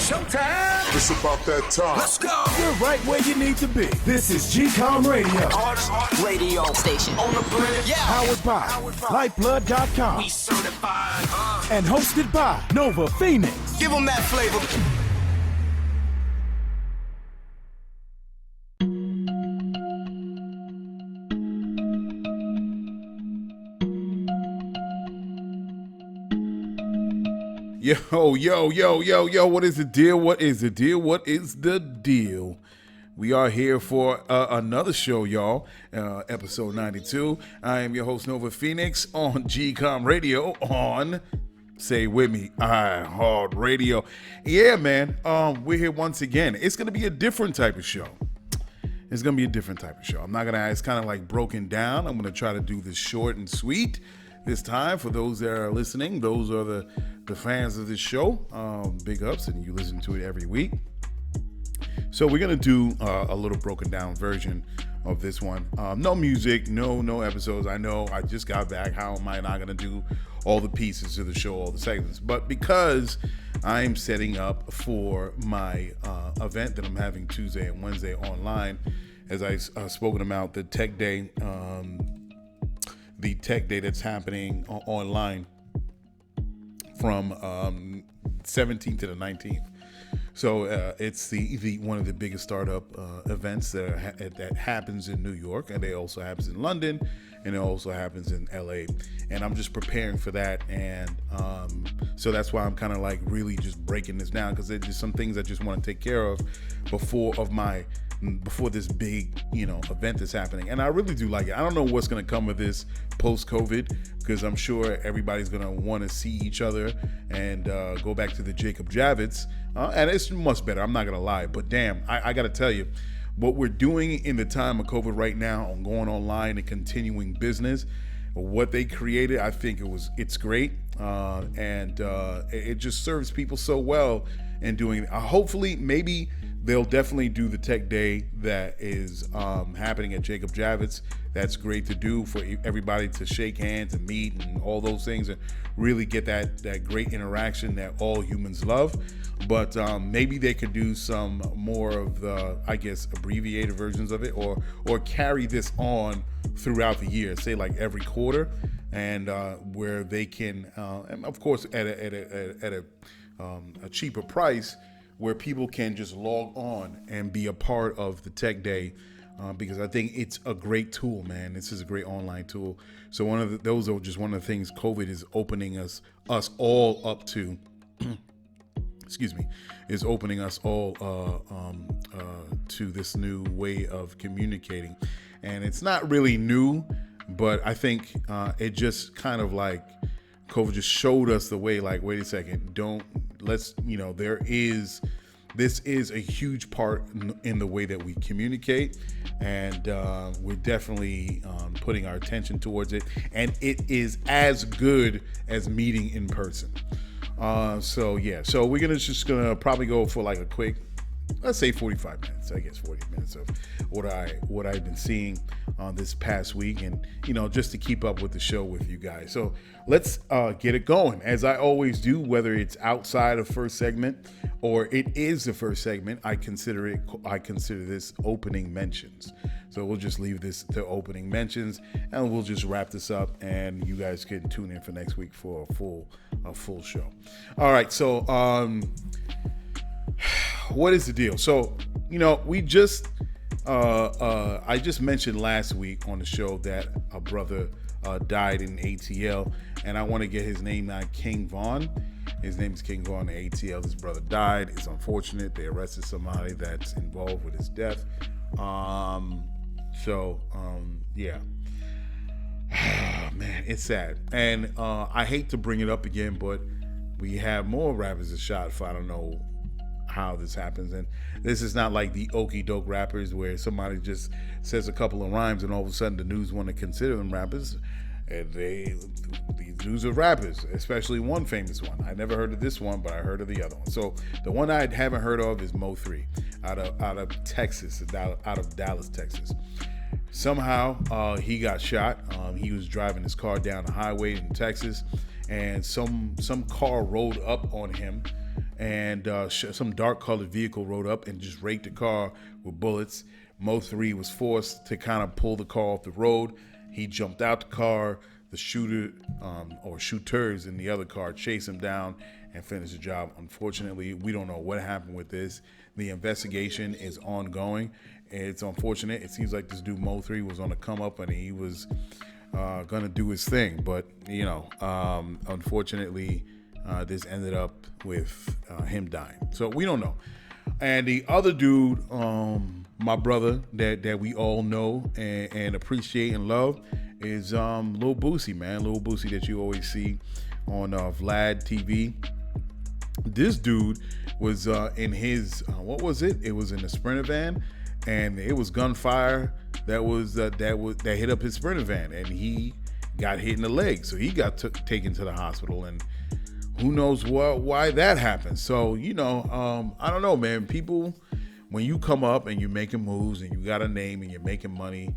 Showtime. It's about that time. Let's go. You're right where you need to be. This is GCOM Radio. Hardest radio station on the planet. Yeah. Powered by Lyfeblood.com. We certified. And hosted by Nova Phoenix. Give them that flavor. Yo, what is the deal? What is the deal? We are here for another show, y'all, episode 92. I am your host, Nova Phoenix, on GCOM Radio on, say with me, iHeartRadio. Yeah, man, we're here once again. It's going to be a different type of show. I'm not going to, it's kind of like broken down. I'm going to try to do this short and sweet this time. For those that are listening, those are the fans of this show. Big ups, and you listen to it every week. So we're going to do a little broken down version of this one. No music, no episodes. I know I just got back. How am I not going to do all the pieces of the show, all the segments? But because I'm setting up for my event that I'm having Tuesday and Wednesday online, as I've spoken about, the tech day that's happening online from 17th to the 19th. So it's the one of the biggest startup events that happens in New York, and it also happens in London, and it also happens in LA. And I'm just preparing for that, and so that's why I'm kind of like really just breaking this down, because there's just some things I just want to take care of before this big, event is happening. And I really do like it. I don't know what's going to come of this post-COVID, because I'm sure everybody's going to want to see each other and go back to the Jacob Javits. And it's much better. I'm not going to lie. But damn, I got to tell you, what we're doing in the time of COVID right now on going online and continuing business, what they created, I think it's great. And it just serves people so well in doing it. Hopefully, maybe they'll definitely do the tech day that is happening at Jacob Javits. That's great to do for everybody to shake hands and meet and all those things and really get that great interaction that all humans love. But maybe they could do some more of the, I guess, abbreviated versions of it, or carry this on throughout the year, say like every quarter, and where they can, and of course at a cheaper price, where people can just log on and be a part of the tech day, because I think it's a great tool, man. This is a great online tool. So those are just one of the things COVID is opening us all up to. Is opening us all to this new way of communicating. And it's not really new, but I think it just kind of like COVID just showed us the way, like, wait a second, this is a huge part in the way that we communicate, and we're definitely putting our attention towards it, and it is as good as meeting in person. So we're just gonna probably go for like a quick, let's say 45 minutes, I guess 40 minutes of what I've been seeing this past week, and just to keep up with the show with you guys. So let's get it going, as I always do, whether it's outside of first segment or it is the first segment. I consider this opening mentions. So we'll just leave this to opening mentions, and we'll just wrap this up, and you guys can tune in for next week for a full show. All right, so what is the deal? So, we just, I just mentioned last week on the show that a brother died in ATL, and I want to get his name out, King Von. His name is King Von in ATL. His brother died. It's unfortunate. They arrested somebody that's involved with his death. Yeah. Man, it's sad. And I hate to bring it up again, but we have more rappers that shot for, I don't know how this happens. And this is not like the okey doke rappers where somebody just says a couple of rhymes and all of a sudden the news want to consider them rappers. And these dudes are rappers, especially one famous one. I never heard of this one, but I heard of the other one. So the one I haven't heard of is Mo 3 out of Texas, out of Dallas, Texas. Somehow he got shot. He was driving his car down the highway in Texas, and some car rolled up on him and some dark colored vehicle rode up and just raked the car with bullets. Mo 3 was forced to kind of pull the car off the road. He jumped out the car. The shooter or shooters in the other car chased him down and finished the job. Unfortunately, we don't know what happened with this. The investigation is ongoing. It's unfortunate. It seems like this dude Mo 3 was on the come up and he was gonna do his thing, but unfortunately, this ended up with him dying. So we don't know. And the other dude, my brother that we all know and appreciate and love is Lil Boosie, man. Lil Boosie that you always see on Vlad TV. This dude was in his what was it? It was in a Sprinter van, and it was gunfire that hit up his Sprinter van, and he got hit in the leg, so he got taken to the hospital, and who knows why that happened. So I don't know, man. People, when you come up and you're making moves and you got a name and you're making money,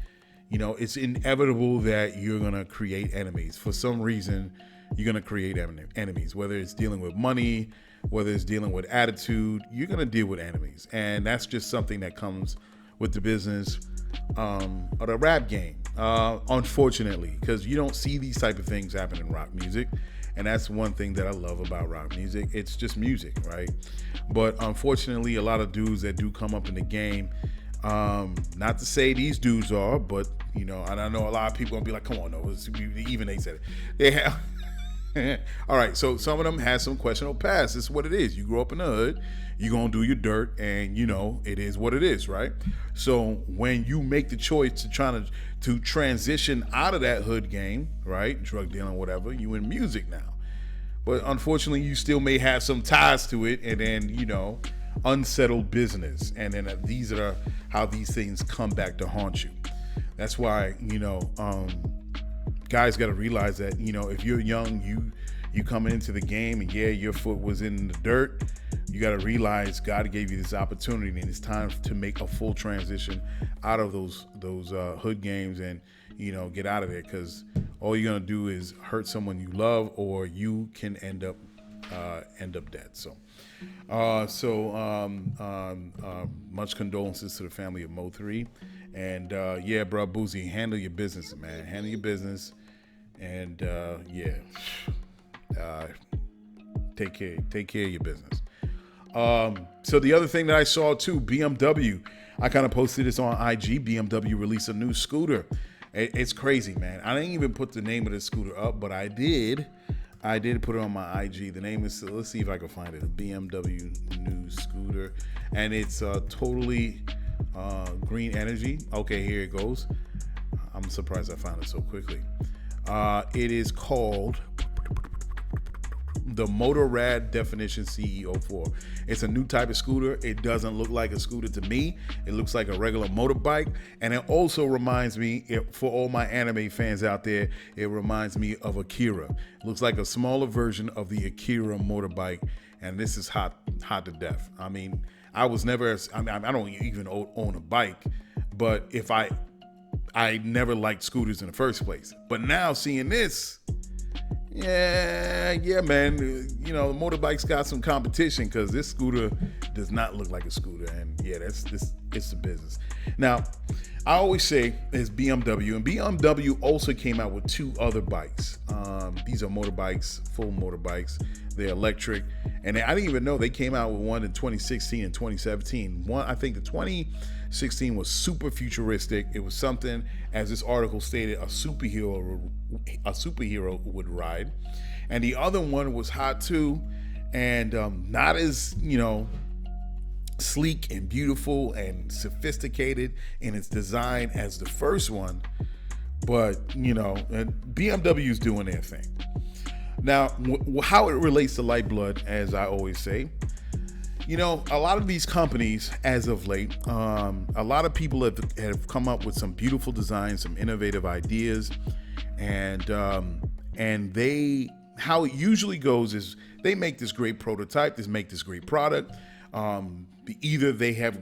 it's inevitable that you're gonna create enemies. For some reason, you're gonna create enemies. Whether it's dealing with money, whether it's dealing with attitude, you're gonna deal with enemies, and that's just something that comes with the business or the rap game, unfortunately, because you don't see these type of things happen in rock music. And that's one thing that I love about rock music. It's just music, right? But unfortunately, a lot of dudes that do come up in the game, not to say these dudes are, but and I know a lot of people gonna be like, come on, no, even they said it. They have all right, so some of them have some questionable past. This is what it is. You grow up in the hood, you're gonna do your dirt, and it is what it is, right? So when you make the choice to transition out of that hood game, right, drug dealing, whatever, you in music now. But unfortunately, you still may have some ties to it, and then unsettled business, and then these are how these things come back to haunt you. That's why guys got to realize that if you're young, you coming into the game, and your foot was in the dirt, you got to realize God gave you this opportunity, and it's time to make a full transition out of those hood games and get out of there, because all you're gonna do is hurt someone you love, or you can end up dead. So much condolences to the family of Mo 3, and bro, Boosie, handle your business, man. Handle your business, and take care of your business. So the other thing that I saw too, BMW, I kind of posted this on IG. BMW released a new scooter. It's crazy, man. I didn't even put the name of the scooter up, but I did put it on my IG. The name is, let's see if I can find it, a BMW new scooter, and it's totally green energy. Okay, here it goes. I'm surprised I found it so quickly. It is called the Motorrad Definition CEO4. It's a new type of scooter. It doesn't look like a scooter to me. It looks like a regular motorbike. And it also reminds me, for all my anime fans out there, it reminds me of Akira. It looks like a smaller version of the Akira motorbike. And this is hot to death. I mean, I don't even own a bike, but I never liked scooters in the first place. But now seeing this, yeah, man. The motorbike's got some competition, because this scooter does not look like a scooter, and it's the business. Now, I always say it's BMW, and BMW also came out with two other bikes. These are motorbikes, full motorbikes. They're electric, and I didn't even know they came out with one in 2016 and 2017. I think the 2016 was super futuristic. It was something, as this article stated, a superhero would ride. And the other one was hot too, and not as sleek and beautiful and sophisticated in its design as the first one, but BMW is doing their thing. Now, how it relates to Lyfeblood, as I always say, a lot of these companies, as of late, a lot of people have come up with some beautiful designs, some innovative ideas, and how it usually goes is they make this great prototype, they make this great product. Either they have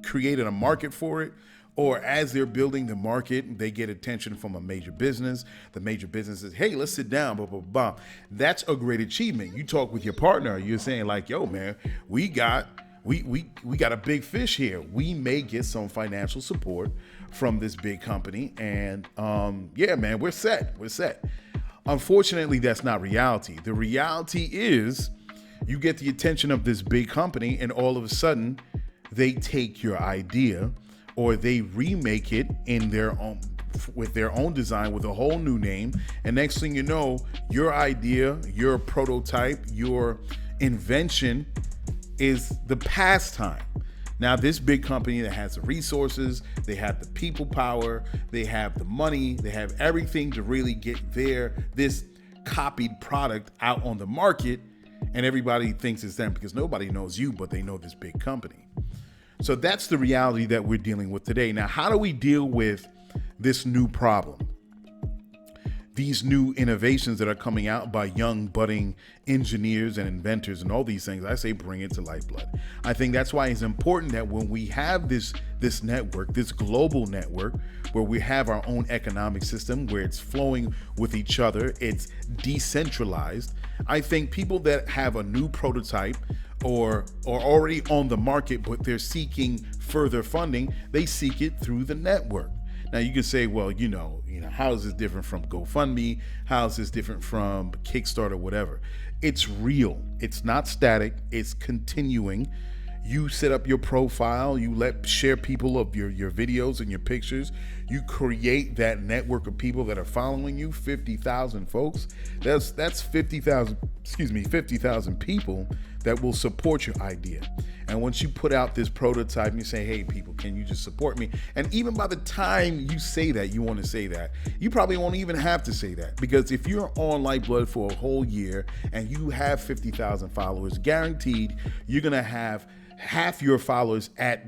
created a market for it, Or as they're building the market, they get attention from a major business. The major business says, hey, let's sit down, blah, blah, blah. That's a great achievement. You talk with your partner, you're saying like, yo, man, we got a big fish here. We may get some financial support from this big company. And yeah, man, we're set. Unfortunately, that's not reality. The reality is you get the attention of this big company and all of a sudden they take your idea or they remake it in their own, with their own design, with a whole new name. And next thing you know, your idea, your prototype, your invention is the pastime. Now, this big company that has the resources, they have the people power, they have the money, they have everything to really get this copied product out on the market, and everybody thinks it's them because nobody knows you, but they know this big company. So that's the reality that we're dealing with today. Now, how do we deal with this new problem? These new innovations that are coming out by young budding engineers and inventors and all these things, I say bring it to Lyfeblood. I think that's why it's important that when we have this network, this global network, where we have our own economic system, where it's flowing with each other, it's decentralized. I think people that have a new prototype or already on the market, but they're seeking further funding, they seek it through the network. Now you can say, well, you know, how is this different from GoFundMe? How is this different from Kickstarter, whatever? It's real. It's not static. It's continuing. You set up your profile. You share people of your videos and your pictures. You create that network of people that are following you. 50,000 folks. That's 50,000 people that will support your idea. And once you put out this prototype and you say, hey, people, can you just support me? And even by the time you say that, you want to say that, you probably won't even have to say that. Because if you're on Lyfeblood for a whole year and you have 50,000 followers, guaranteed you're going to have half your followers at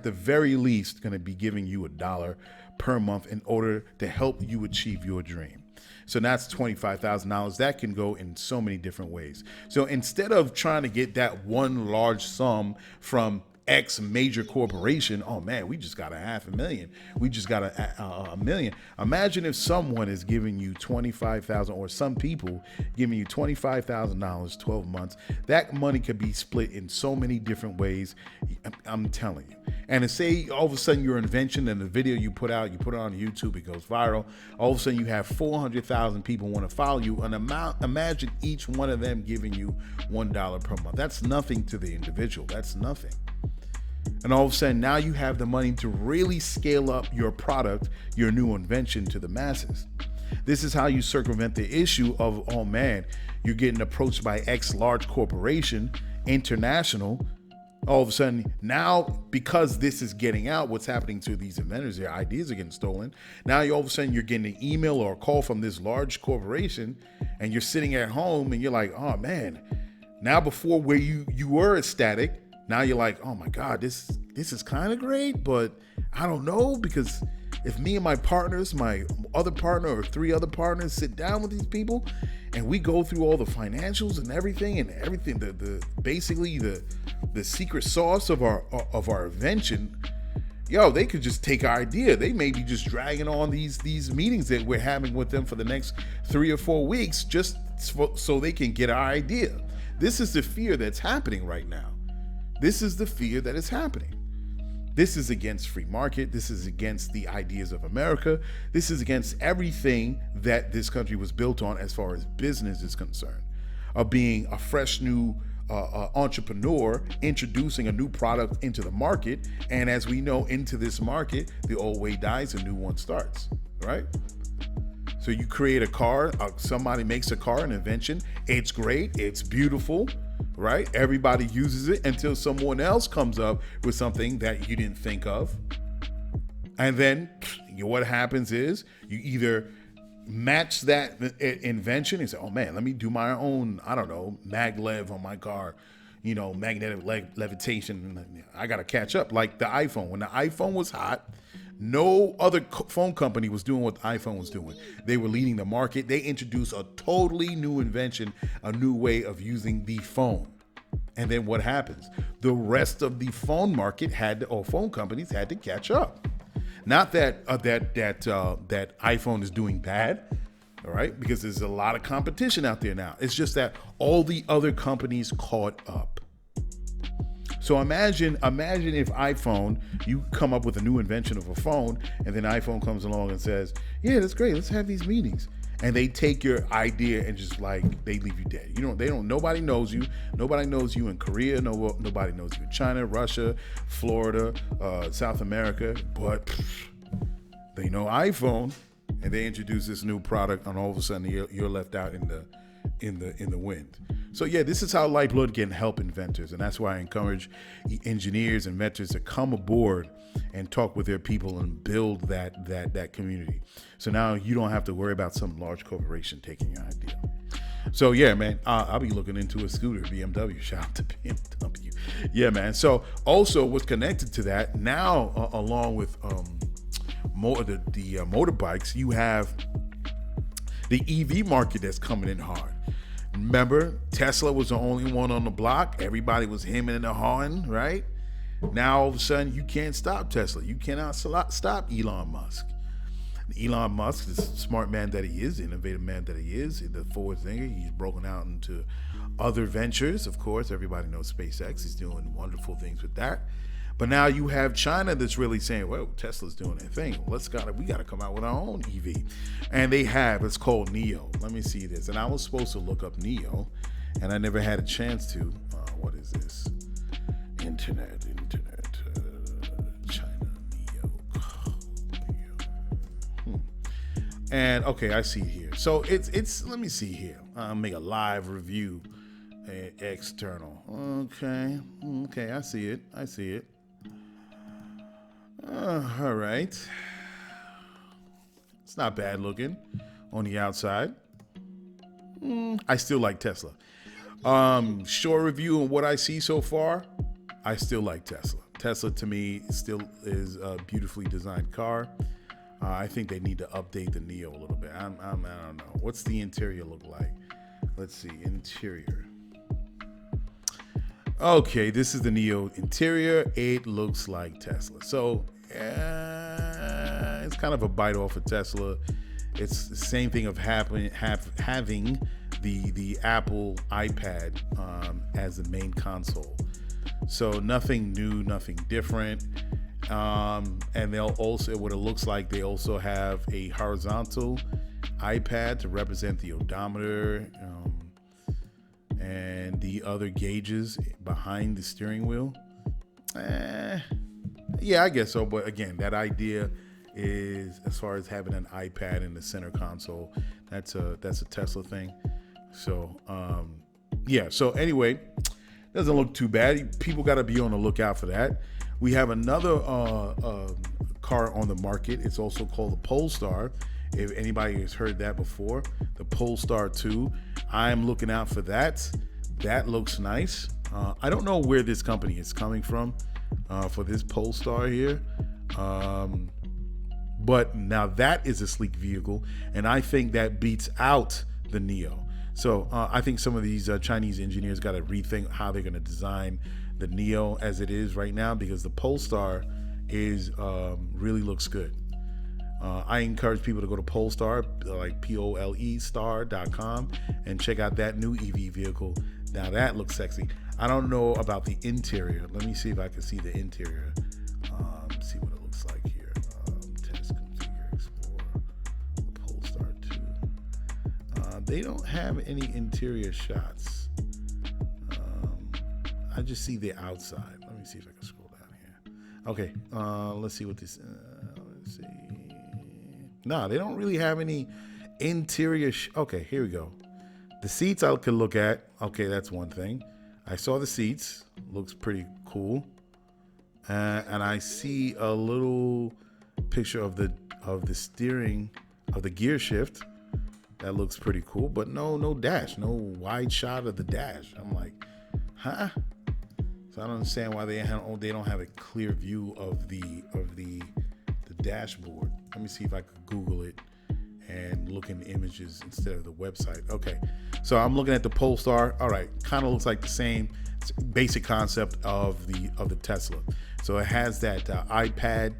the very least going to be giving you $1 per month in order to help you achieve your dream. So that's $25,000. That can go in so many different ways. So instead of trying to get that one large sum from X major corporation, oh man, we just got $500,000. We just got a million. Imagine if someone is giving you $25,000, or some people giving you $25,000, 12 months. That money could be split in so many different ways. I'm telling you. And to say all of a sudden your invention and the video you put it on YouTube, it goes viral. All of a sudden you have 400,000 people want to follow you. And imagine each one of them giving you $1 per month. That's nothing to the individual. That's nothing. And all of a sudden now you have the money to really scale up your product, your new invention, to the masses. This is how you circumvent the issue of, oh man, you're getting approached by X large corporation, international. All of a sudden now, because this is getting out, what's happening to these inventors, their ideas are getting stolen. Now all of a sudden you're getting an email or a call from this large corporation, and you're sitting at home and you're like, oh man, now before where you were ecstatic, now you're like, oh my God, this is kind of great, but I don't know, because if me and my partners, my other partner or 3 other partners sit down with these people and we go through all the financials and everything, basically the secret sauce of our invention, yo, they could just take our idea. They may be just dragging on these meetings that we're having with them for the next 3 or 4 weeks just so they can get our idea. This is the fear that's happening right now. This is the fear that is happening. This is against free market. This is against the ideas of America. This is against everything that this country was built on as far as business is concerned, of being a fresh new entrepreneur, introducing a new product into the market. And as we know, into this market, the old way dies, a new one starts, right? So you create a car, somebody makes a car, an invention. It's great, it's beautiful, right? Everybody uses it until someone else comes up with something that you didn't think of. And then what happens is you either match that invention and say, oh man, let me do my own, I don't know, maglev on my car, magnetic levitation. I got to catch up. Like the iPhone. When the iPhone was hot, no other phone company was doing what the iPhone was doing. They were leading the market. They introduced a totally new invention, a new way of using the phone. And then what happens? The rest of the phone market phone companies had to catch up. Not that that iPhone is doing bad, all right, because there's a lot of competition out there now. It's just that all the other companies caught up. So imagine if iPhone, you come up with a new invention of a phone, and then iPhone comes along and says, yeah, that's great, let's have these meetings. And they take your idea and just like, they leave you dead. Nobody knows you. Nobody knows you in Korea. Nobody knows you in China, Russia, Florida, South America. But they know iPhone, and they introduce this new product, and all of a sudden you're left out in the wind. So yeah, this is how Lyfeblood can help inventors, and that's why I encourage engineers and inventors to come aboard and talk with their people and build that community. So now you don't have to worry about some large corporation taking your idea. So yeah, man, I'll be looking into a scooter, BMW. Shout out to BMW. Yeah, man. So also what's connected to that now, along with the motorbikes, you have the EV market that's coming in hard. Remember, Tesla was the only one on the block. Everybody was hemming and hawing, right? Now all of a sudden you can't stop Tesla. You cannot stop Elon Musk. Elon Musk, the smart man that he is, the innovative man that he is, the forward thinker, he's broken out into other ventures. Of course, everybody knows SpaceX. He's doing wonderful things with that. But now you have China that's really saying, well, Tesla's doing their thing. We got to come out with our own EV. And they have, it's called NIO. Let me see this. And I was supposed to look up NIO, and I never had a chance to. What is this? Internet, China, NIO. And okay, I see here. So it's let me see here. I'll make a live review, external. Okay, I see it. All right. It's not bad looking on the outside. I still like Tesla. Short review on what I see so far. I still like Tesla. Tesla to me still is a beautifully designed car. I think they need to update the NIO a little bit. I don't know. What's the interior look like? Let's see. Interior. Okay, this is the NIO interior. It looks like Tesla. So it's kind of a bite off of Tesla. It's the same thing of having the Apple iPad as the main console. So nothing new, nothing different. And they'll also, what it looks like, they also have a horizontal iPad to represent the odometer and the other gauges behind the steering wheel. Yeah, I guess so. But again, that idea is, as far as having an iPad in the center console, that's a Tesla thing. So yeah. So anyway, doesn't look too bad. People got to be on the lookout for that. We have another car on the market. It's also called the Polestar. If anybody has heard that before, the Polestar 2, I'm looking out for that. That looks nice. I don't know where this company is coming from for this Polestar here. But now that is a sleek vehicle, and I think that beats out the NIO. So I think some of these Chinese engineers got to rethink how they're going to design the NIO as it is right now, because the Polestar is really looks good. I encourage people to go to Polestar, like POLE star.com, and check out that new EV vehicle. Now that looks sexy. I don't know about the interior. Let me see if I can see the interior. See what it looks like here. Test, configure, explore. The Polestar 2. They don't have any interior shots. I just see the outside. Let me see if I can scroll down here. Okay, let's see what this. Let's see. No, they don't really have any interior. Okay, here we go. The seats I could look at. Okay, that's one thing. I saw the seats. Looks pretty cool. And I see a little picture of the steering of the gear shift. That looks pretty cool. But no dash. No wide shot of the dash. I'm like, huh? So I don't understand why they don't have a clear view of the dashboard. Let me see if I could Google it and look in the images instead of the website. Okay, so I'm looking at the Polestar. All right, kind of looks like the same basic concept of the Tesla. So it has that iPad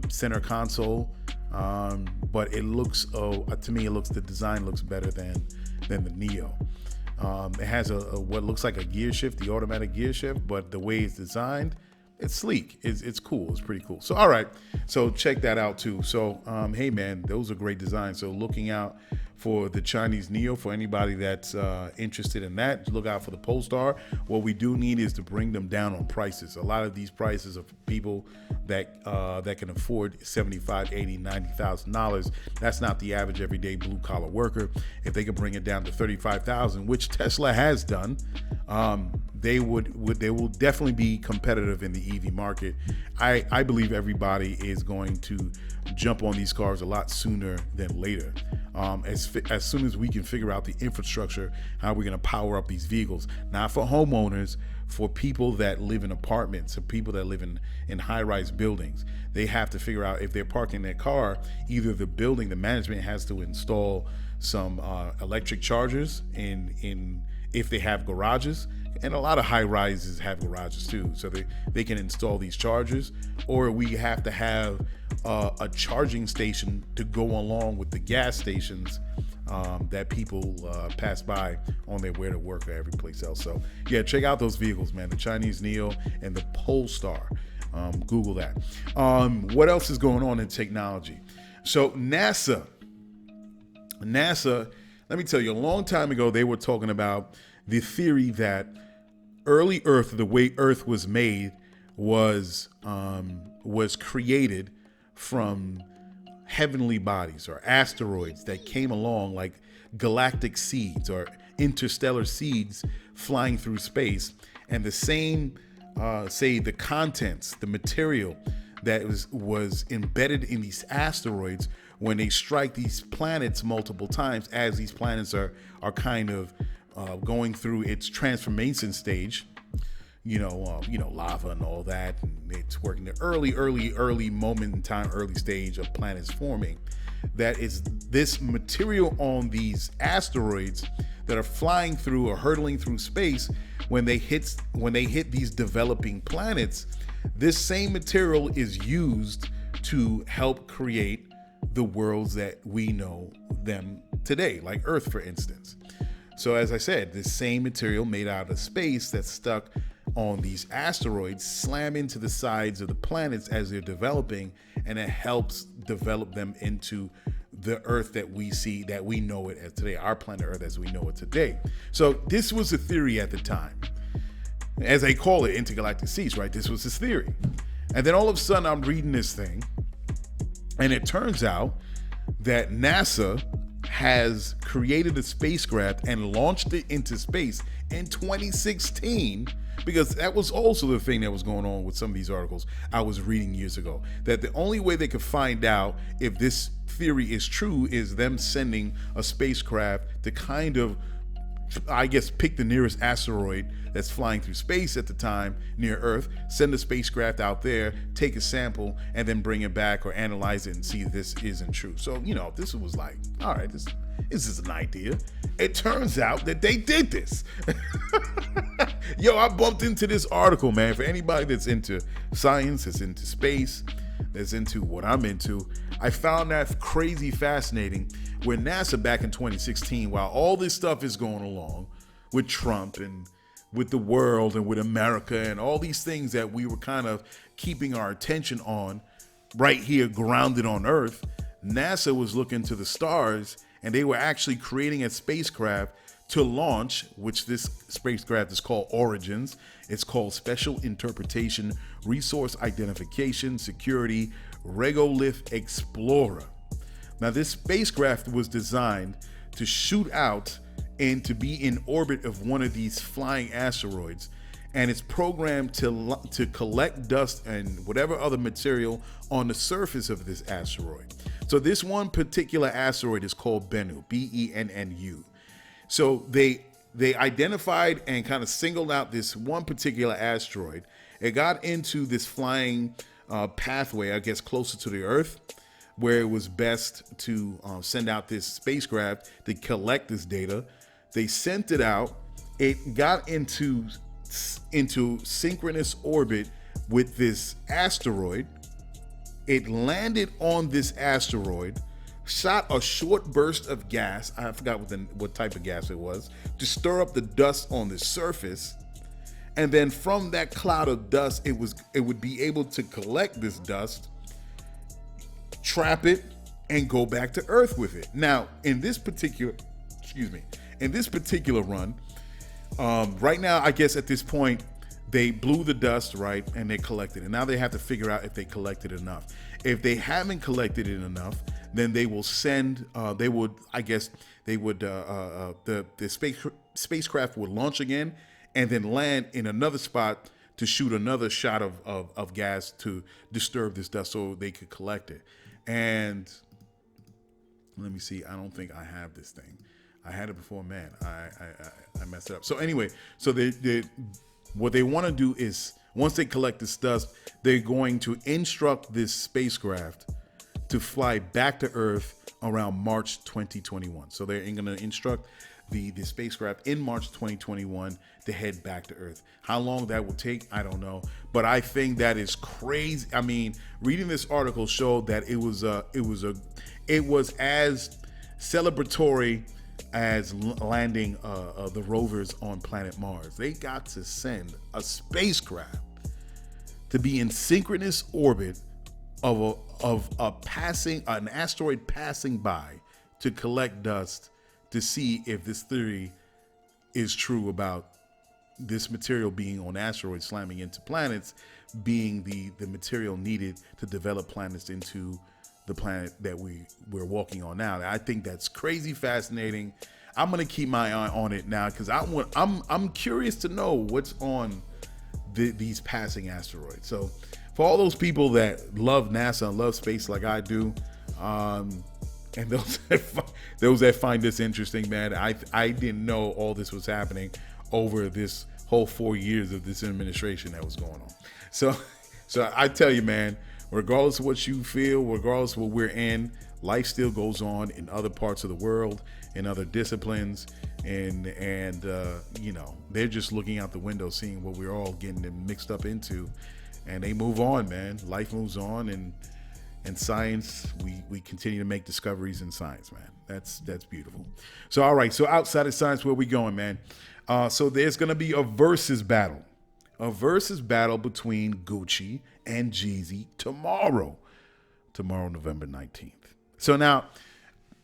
center console. But it looks, to me, the design looks better than the Neo. It has a what looks like a gear shift, the automatic gear shift, but the way it's designed, it's sleek. It's cool. It's pretty cool. So, all right. So check that out too. So, hey man, those are great designs. So looking out for the Chinese Neo, for anybody that's interested in that, look out for the Polestar. What we do need is to bring them down on prices. A lot of these prices are for people that can afford $75,000, $80,000, $90,000. That's not the average everyday blue collar worker. If they could bring it down to $35,000, which Tesla has done, they will definitely be competitive in the EV market. I believe everybody is going to jump on these cars a lot sooner than later. As soon as we can figure out the infrastructure, how we're going to power up these vehicles, not for homeowners, for people that live in apartments, or people that live in high-rise buildings. They have to figure out if they're parking their car, either the building, the management has to install some electric chargers in if they have garages. And a lot of high rises have garages too, so they can install these chargers, or we have to have a charging station to go along with the gas stations that people pass by on their way to work or every place else. So yeah, check out those vehicles, man. The Chinese Neo and the Polestar. Google that. What else is going on in technology? So NASA, let me tell you, a long time ago, they were talking about the theory that early Earth, the way Earth was made, was created from heavenly bodies or asteroids that came along like galactic seeds or interstellar seeds flying through space. And the same, the contents, the material that was embedded in these asteroids, when they strike these planets multiple times, as these planets are kind of going through its transformation stage, lava and all that, and it's working the early moment in time, early stage of planets forming. That is this material on these asteroids that are flying through or hurtling through space. When they hit these developing planets, this same material is used to help create the worlds that we know them today, like Earth, for instance. So as I said, this same material made out of space that's stuck on these asteroids slam into the sides of the planets as they're developing, and it helps develop them into the Earth that we see, that we know it as today, our planet Earth as we know it today. So this was a theory at the time. As they call it, intergalactic seeds, right? This was his theory. And then all of a sudden I'm reading this thing, and it turns out that NASA has created a spacecraft and launched it into space in 2016, because that was also the thing that was going on with some of these articles I was reading years ago, that the only way they could find out if this theory is true is them sending a spacecraft to kind of, I guess, pick the nearest asteroid that's flying through space at the time near Earth, send a spacecraft out there, take a sample, and then bring it back or analyze it and see if this isn't true. So, this was like, all right, this is an idea. It turns out that they did this. Yo, I bumped into this article, man. For anybody that's into science, that's into space, that's into what I'm into, I found that crazy fascinating, where NASA back in 2016, while all this stuff is going along with Trump and with the world and with America and all these things that we were kind of keeping our attention on right here grounded on Earth, NASA was looking to the stars, and they were actually creating a spacecraft to launch, which this spacecraft is called Origins. It's called Special Interpretation, Resource Identification, Security, Regolith Explorer. Now, this spacecraft was designed to shoot out and to be in orbit of one of these flying asteroids, and it's programmed to collect dust and whatever other material on the surface of this asteroid. So this one particular asteroid is called Bennu, Bennu. So they identified and kind of singled out this one particular asteroid. It got into this flying pathway, I guess, closer to the Earth, where it was best to send out this spacecraft to collect this data. They sent it out. It got into synchronous orbit with this asteroid, It landed on this asteroid, shot a short burst of gas. I forgot what type of gas it was, to stir up the dust on the surface. And then from that cloud of dust, it would be able to collect this dust, trap it, and go back to Earth with it. Now, in this particular run, right now, I guess at this point, they blew the dust, right, and they collected it. Now they have to figure out if they collected enough. If they haven't collected it enough, then they will send. The spacecraft would launch again, and then land in another spot to shoot another shot of gas to disturb this dust so they could collect it. And let me see. I don't think I have this thing. I had it before, man. I messed it up. So anyway, so what they want to do is, once they collect this dust, they're going to instruct this spacecraft to fly back to Earth around March 2021. So they're going to instruct the spacecraft in March 2021 to head back to Earth. How long that will take, I don't know. But I think that is crazy. I mean, reading this article showed that it was as celebratory as landing the rovers on planet Mars. They got to send a spacecraft to be in synchronous orbit of an asteroid passing by to collect dust to see if this theory is true about this material being on asteroids slamming into planets being the material needed to develop planets into the planet that we're walking on now. I think that's crazy fascinating. I'm gonna keep my eye on it now because I'm curious to know what's on these passing asteroids. So for all those people that love NASA and love space like I do, and those that find this interesting, man, I didn't know all this was happening over this whole 4 years of this administration that was going on. So I tell you, man, regardless of what you feel, regardless of what we're in, life still goes on in other parts of the world, in other disciplines, and you know, they're just looking out the window, seeing what we're all getting mixed up into, and they move on, man. Life moves on, and science, we continue to make discoveries in science, man. That's beautiful. So all right, so outside of science, where we going, man? So there's gonna be a versus battle between Gucci and Jeezy tomorrow, November 19th. So now,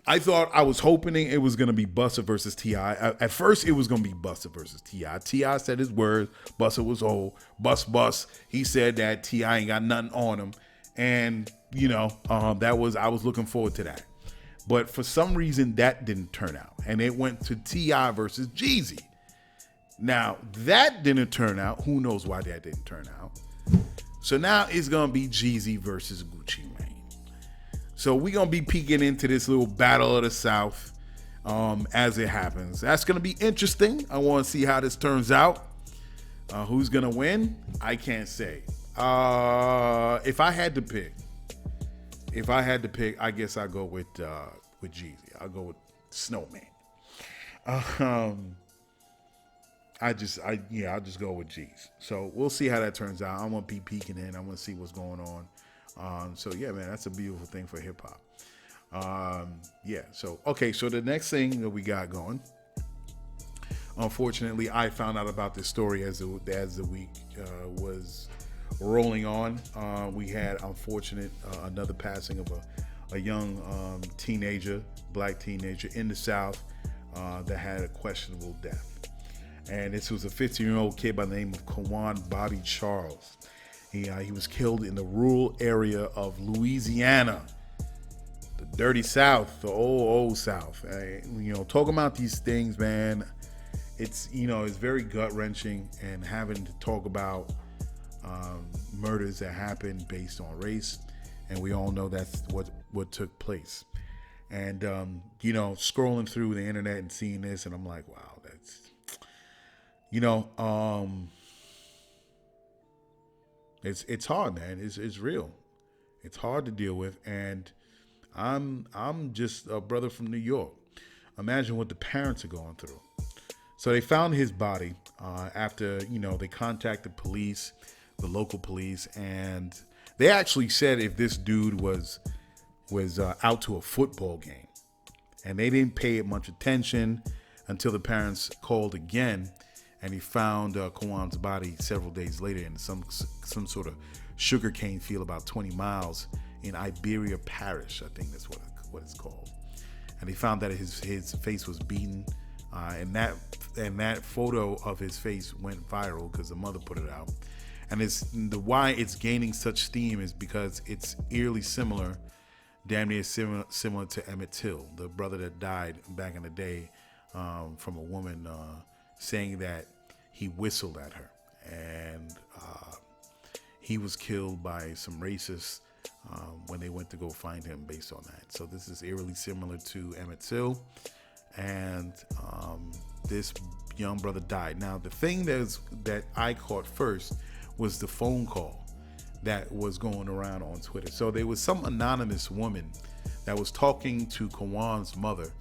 I was hoping it was going to be Busta versus T.I. At first, it was going to be Busta versus T.I. T.I. said his words. Busta was old. Bust. He said that T.I. ain't got nothing on him. And, you know, I was looking forward to that. But for some reason, that didn't turn out. And it went to T.I. versus Jeezy. Now, that didn't turn out. Who knows why that didn't turn out? So now it's going to be Jeezy versus Gucci Mane. So we're going to be peeking into this little battle of the South as it happens. That's going to be interesting. I want to see how this turns out. Who's going to win? I can't say. If I had to pick, I guess I'll go with Jeezy. I'll go with Snowman. I'll just go with G's. So we'll see how that turns out. I'm gonna be peeking in. I want to see what's going on. So yeah, man, that's a beautiful thing for hip hop. Yeah. So okay. So the next thing that we got going. Unfortunately, I found out about this story as the week was rolling on. We had another passing of a young teenager, black teenager in the South that had a questionable death. And this was a 15-year-old kid by the name of Quawan Bobby Charles. He was killed in the rural area of Louisiana, the dirty South, the old South. Talking about these things, man, it's very gut-wrenching, and having to talk about murders that happen based on race, and we all know that's what took place. And scrolling through the internet and seeing this, and I'm like, wow, that's it's hard, man. It's real. It's hard to deal with, and I'm just a brother from New York. Imagine what the parents are going through. So they found his body after they contacted police, the local police, and They actually said if this dude was out to a football game, and they didn't pay it much attention until the parents called again, and he found Quawan's body several days later in some sort of sugarcane field about 20 miles in Iberia Parish. I think that's what it's called. And he found that his face was beaten, and that photo of his face went viral because the mother put it out. And why it's gaining such steam is because it's eerily similar, damn near similar to Emmett Till, the brother that died back in the day from a woman saying that he whistled at her, and he was killed by some racists when they went to go find him based on that. So this is eerily similar to Emmett Till, and this young brother died. Now the thing that I caught first was the phone call that was going around on Twitter. So there was some anonymous woman that was talking to Quawan's mother,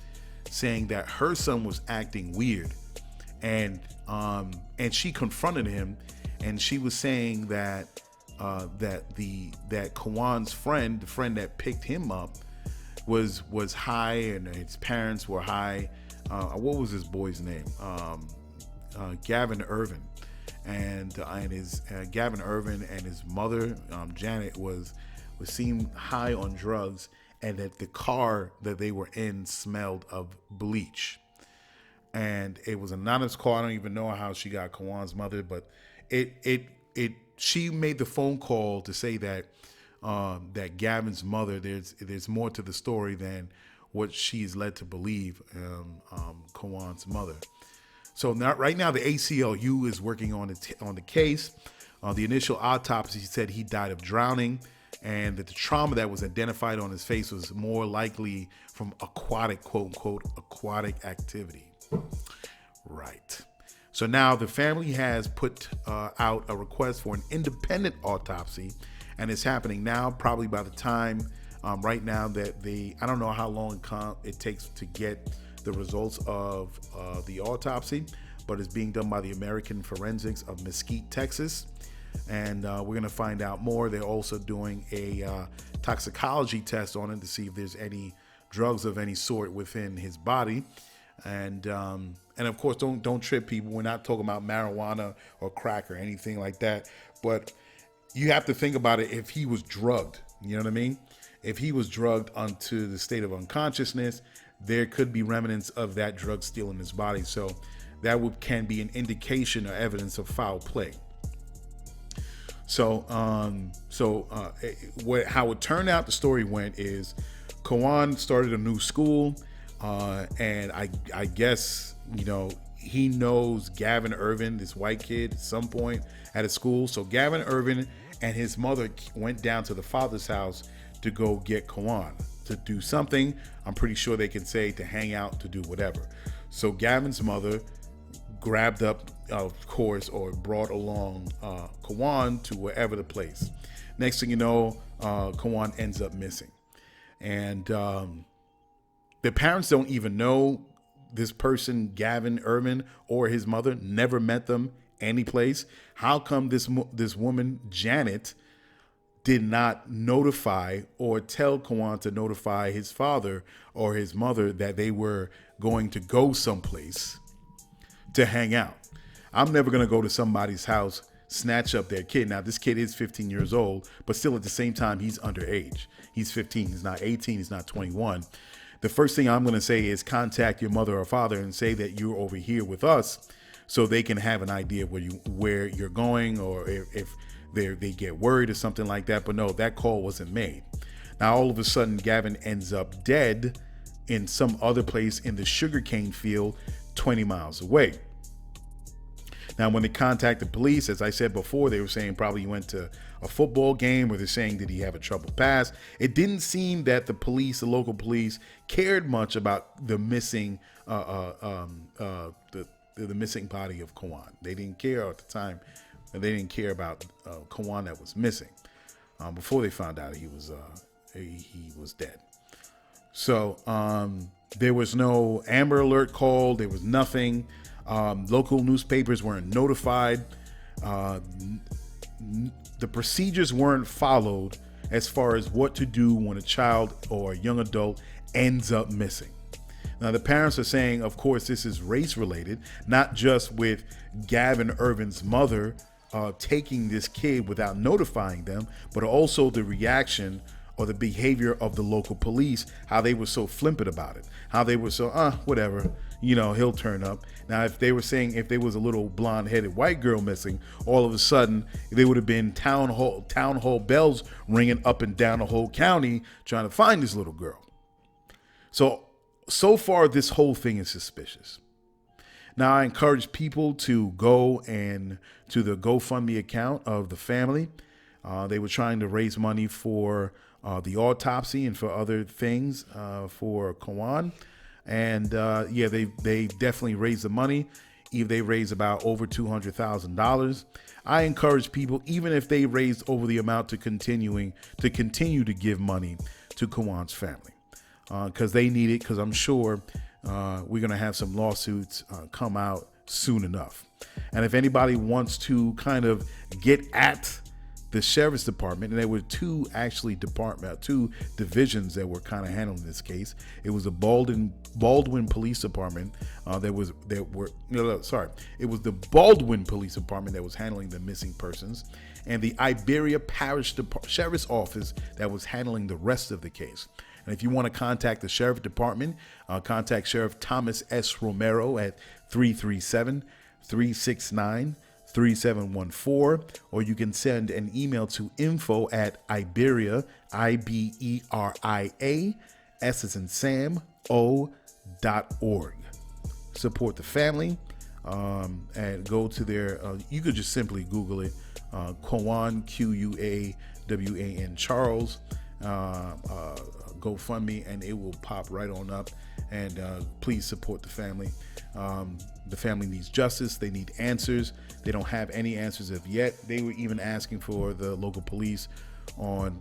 saying that her son was acting weird, and she confronted him, and she was saying that Quawan's friend, the friend that picked him up, was high, and his parents were high. What was this boy's name? Gavin Irvin, and his Gavin Irvin and his mother Janet was seen high on drugs, and that the car that they were in smelled of bleach. And it was an anonymous call. I don't even know how she got Quawan's mother, but she made the phone call to say that that Gavin's mother, there's more to the story than what she's led to believe. Quawan's mother. So right now the ACLU is working on the case. The initial autopsy said he died of drowning, and that the trauma that was identified on his face was more likely from aquatic, quote unquote, aquatic activity. Right. So now the family has put out a request for an independent autopsy, and it's happening now, probably by the time right now that I don't know how long it takes to get the results of the autopsy, but it's being done by the American Forensics of Mesquite, Texas. And we're going to find out more. They're also doing a toxicology test on it to see if there's any drugs of any sort within his body. And of course, don't trip, people. We're not talking about marijuana or crack or anything like that. But you have to think about it. If he was drugged, you know what I mean? If he was drugged onto the state of unconsciousness, there could be remnants of that drug still in his body. So that can be an indication or evidence of foul play. So how it turned out, the story went is Quawan started a new school, and I guess, he knows Gavin Irvin, this white kid, at some point at a school. So Gavin Irvin and his mother went down to the father's house to go get Quawan to do something. I'm pretty sure they can say to hang out, to do whatever. So Gavin's mother grabbed up, of course, or brought along Quawan to wherever the place. Next thing you know, Quawan ends up missing. And the parents don't even know this person, Gavin Irvin, or his mother, never met them any place. How come this woman, Janet, did not notify or tell Quawan to notify his father or his mother that they were going to go someplace to hang out? I'm never going to go to somebody's house, snatch up their kid. Now, this kid is 15 years old, but still at the same time, he's underage. He's 15. He's not 18. He's not 21. The first thing I'm going to say is contact your mother or father and say that you're over here with us, so they can have an idea of where you're going, or if they get worried or something like that. But no, that call wasn't made. Now, all of a sudden, Gavin ends up dead in some other place in the sugarcane field 20 miles away. Now, when they contacted police, as I said before, they were saying probably he went to a football game, or they're saying, did he have a troubled past? It didn't seem that the local police cared much about the missing, the missing body of Quawan. They didn't care at the time. They didn't care about Quawan that was missing before they found out he was dead. So there was no Amber Alert call. There was nothing. Local newspapers weren't notified. the procedures weren't followed as far as what to do when a child or a young adult ends up missing. Now, the parents are saying, of course, this is race related, not just with Gavin Irvin's mother taking this kid without notifying them, but also the reaction or the behavior of the local police, how they were so flippant about it, how they were so, whatever, he'll turn up. Now, if they were saying if there was a little blonde-headed white girl missing, all of a sudden there would have been town hall bells ringing up and down the whole county trying to find this little girl. So far, this whole thing is suspicious. Now, I encourage people to go and to the GoFundMe account of the family. They were trying to raise money for the autopsy and for other things for Quawan. And they definitely raised the money. They raised about over $200,000. I encourage people, even if they raised over the amount, to continue to give money to Quawan's family. Because they need it, because I'm sure we're going to have some lawsuits come out soon enough. And if anybody wants to kind of get at the sheriff's department, and there were two divisions that were kind of handling this case. It was the Baldwin Police Department. It was the Baldwin Police Department that was handling the missing persons, and the Iberia Parish Sheriff's Office that was handling the rest of the case. And if you want to contact the Sheriff Department, contact Sheriff Thomas S. Romero at 337-369-3714, or you can send an email to info@Iberia, IBERIA, S as in Sam, O.org. Support the family and go to their, you could just simply Google it, Quawan, Quawan Charles, GoFundMe, and it will pop right on up. And please support the family. The family needs justice. They need answers. They don't have any answers as of yet. They were even asking for the local police on,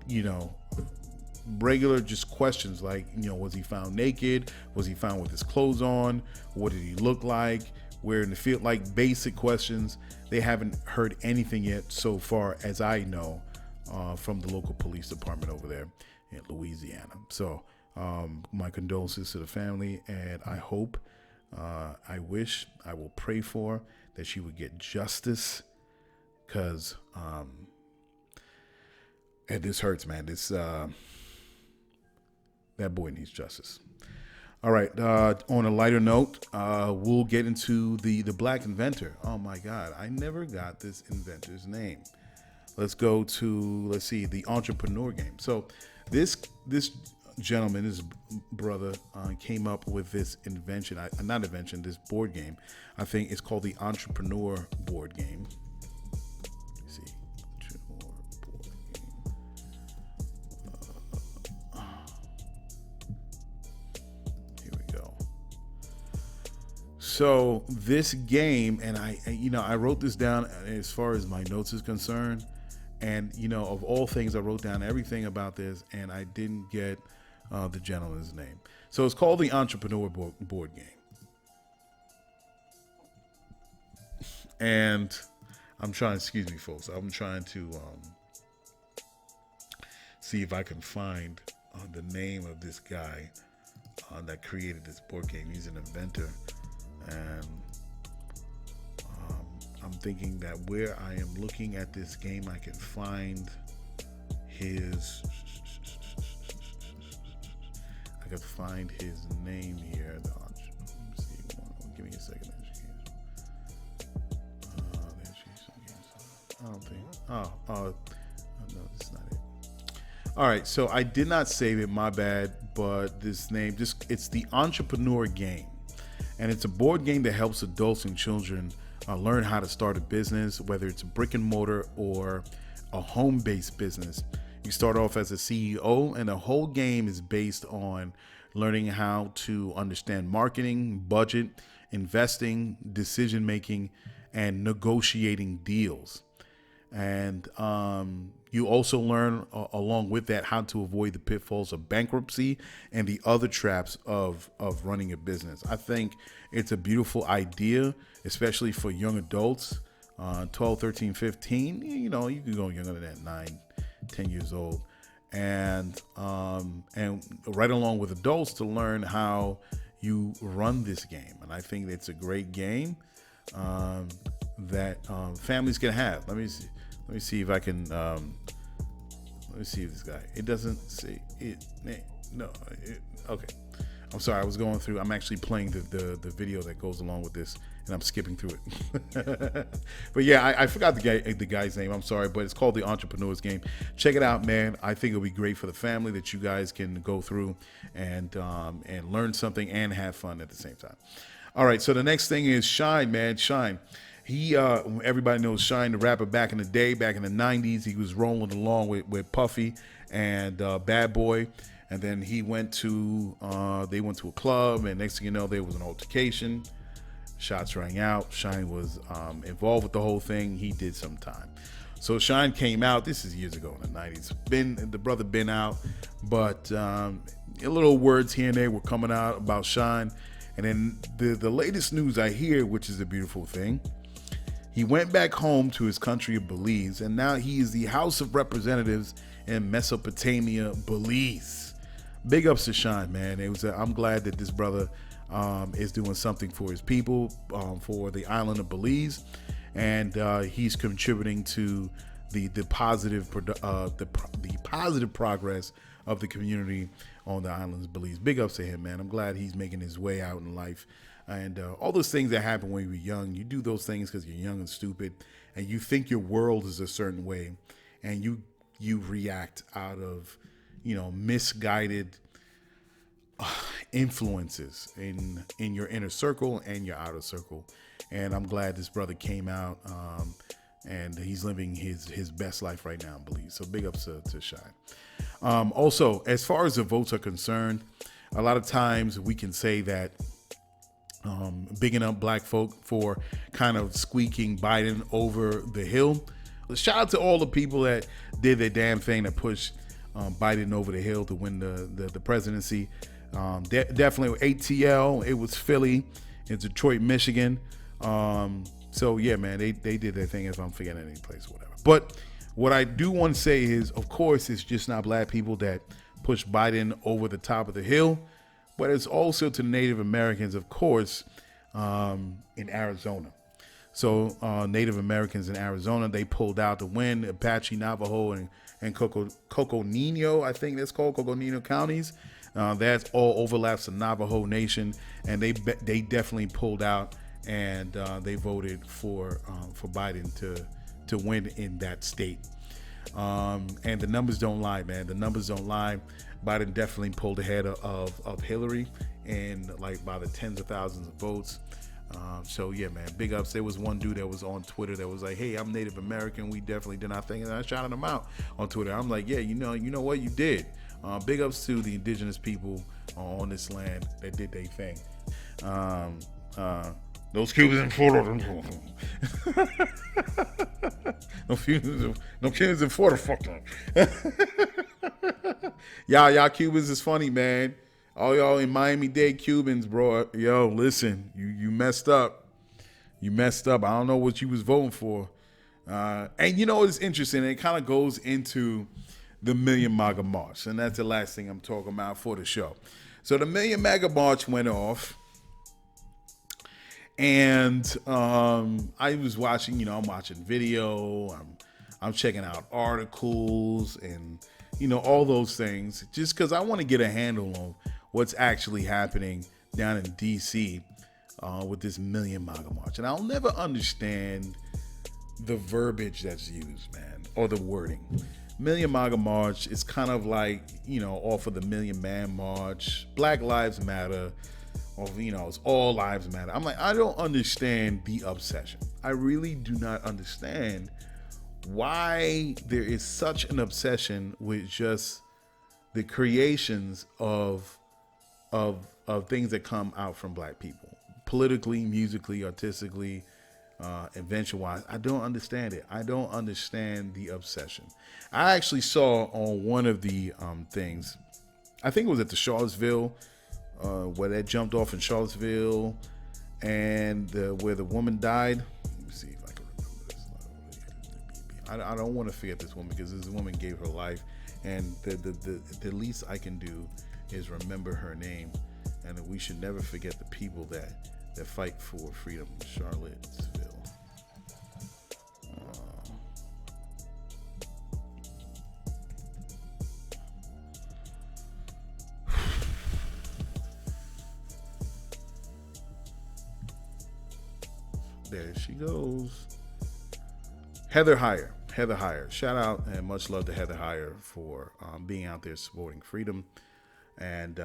regular just questions like, was he found naked? Was he found with his clothes on? What did he look like? Where in the field? Like basic questions. They haven't heard anything yet so far as I know from the local police department over there in Louisiana. So my condolences to the family, and I hope, I will pray for that she would get justice, because and this hurts, man. This that boy needs justice. All right, on a lighter note, we'll get into the black inventor. Oh my God, I never got this inventor's name. Let's go to, the entrepreneur game. So this gentleman, his brother, came up with this invention. This board game. I think it's called the Entrepreneur board game. Let's see, Entrepreneur board game. Here we go. So this game, and I wrote this down as far as my notes is concerned. And, of all things, I wrote down everything about this, and I didn't get the gentleman's name. So it's called the Entrepreneur board game. And I'm trying, excuse me, folks, I'm trying to see if I can find the name of this guy that created this board game. He's an inventor. And I'm thinking that where I am looking at this game, I can find his name here. Let me see. Give me a second. I don't think. No, that's not it. All right, so I did not save it. My bad. But this name, it's the Entrepreneur game, and it's a board game that helps adults and children learn how to start a business, whether it's a brick and mortar or a home-based business. You start off as a CEO, and the whole game is based on learning how to understand marketing, budget, investing, decision-making, and negotiating deals. And you also learn along with that how to avoid the pitfalls of bankruptcy and the other traps of running a business. I think it's a beautiful idea, especially for young adults 12, 13, 15. You know, you can go younger than that, 9, 10 years old. And right along with adults to learn how you run this game. And I think it's a great game that families can have. Let me see if I can. Let me see if this guy. It doesn't say it. No. Okay. I'm sorry. I was going through. I'm actually playing the video that goes along with this, and I'm skipping through it. But yeah, I forgot the guy's name. I'm sorry, but it's called the Entrepreneur's Game. Check it out, man. I think it'll be great for the family that you guys can go through and learn something and have fun at the same time. All right. So the next thing is Shine, man. Shine. He, everybody knows Shine, the rapper back in the day, back in the 90s. He was rolling along with Puffy and Bad Boy. And then they went to a club, and next thing you know, there was an altercation. Shots rang out. Shine was involved with the whole thing. He did some time. So Shine came out. This is years ago in the 90s. The brother been out, but little words here and there were coming out about Shine. And then the latest news I hear, which is a beautiful thing, he went back home to his country of Belize, and now he is the House of Representatives in Mesopotamia, Belize. Big ups to Shine, man. I'm glad that this brother is doing something for his people, for the island of Belize, and he's contributing to the positive progress of the community on the islands of Belize. Big ups to him, man. I'm glad he's making his way out in life. And all those things that happen when you're young, you do those things because you're young and stupid, and you think your world is a certain way, and you react out of misguided influences in your inner circle and your outer circle. And I'm glad this brother came out and he's living his best life right now in Belize. So big ups to Shine. Also, as far as the votes are concerned, a lot of times we can say that bigging up black folk for kind of squeaking Biden over the hill. Shout out to all the people that did their damn thing that pushed Biden over the hill to win the presidency. Definitely ATL. It was Philly. It's Detroit, Michigan. So yeah, man, they did their thing. If I'm forgetting any place or whatever. But what I do want to say is, of course, it's just not black people that push Biden over the top of the hill, but it's also to Native Americans, of course, in Arizona. So Native Americans in Arizona, they pulled out to win. Apache, Navajo, and Coco Nino, I think that's called, Coco Nino counties. That's all overlaps the Navajo Nation, and they definitely pulled out, and they voted for Biden to win in that state. And the numbers don't lie, man. The numbers don't lie. Biden definitely pulled ahead of Hillary, and like by the tens of thousands of votes. So yeah, man, big ups. There was one dude that was on Twitter that was like, "Hey, I'm Native American. We definitely did our thing," and I shouted him out on Twitter. I'm like, "Yeah, you know what, you did." Big ups to the indigenous people on this land that did their thing. Those Cubans in Florida. No Cubans in Florida. Fuck them. Y'all Cubans is funny, man. All y'all in Miami-Dade Cubans, bro. Yo, listen, you messed up. You messed up. I don't know what you was voting for. And you know what's interesting? It kind of goes into the Million MAGA March. And that's the last thing I'm talking about for the show. So the Million MAGA March went off. And I was watching, I'm watching video. I'm checking out articles and, all those things. Just because I want to get a handle on what's actually happening down in D.C. With this Million MAGA March. And I'll never understand the verbiage that's used, man, or the wording. Million MAGA March is kind of like, off of the Million Man March, Black Lives Matter, or, it's all lives matter. I'm like, I don't understand the obsession. I really do not understand why there is such an obsession with just the creations of things that come out from black people, politically, musically, artistically, invention-wise. I don't understand it. I don't understand the obsession. I actually saw on one of the things, I think it was at the Charlottesville, where that jumped off in Charlottesville, and where the woman died. Let me see if I can remember I don't want to forget this woman because this woman gave her life, and the least I can do is remember her name, and we should never forget the people that fight for freedom. Charlottesville. There she goes. Heather Heyer. Shout out and much love to Heather Heyer for being out there supporting freedom. And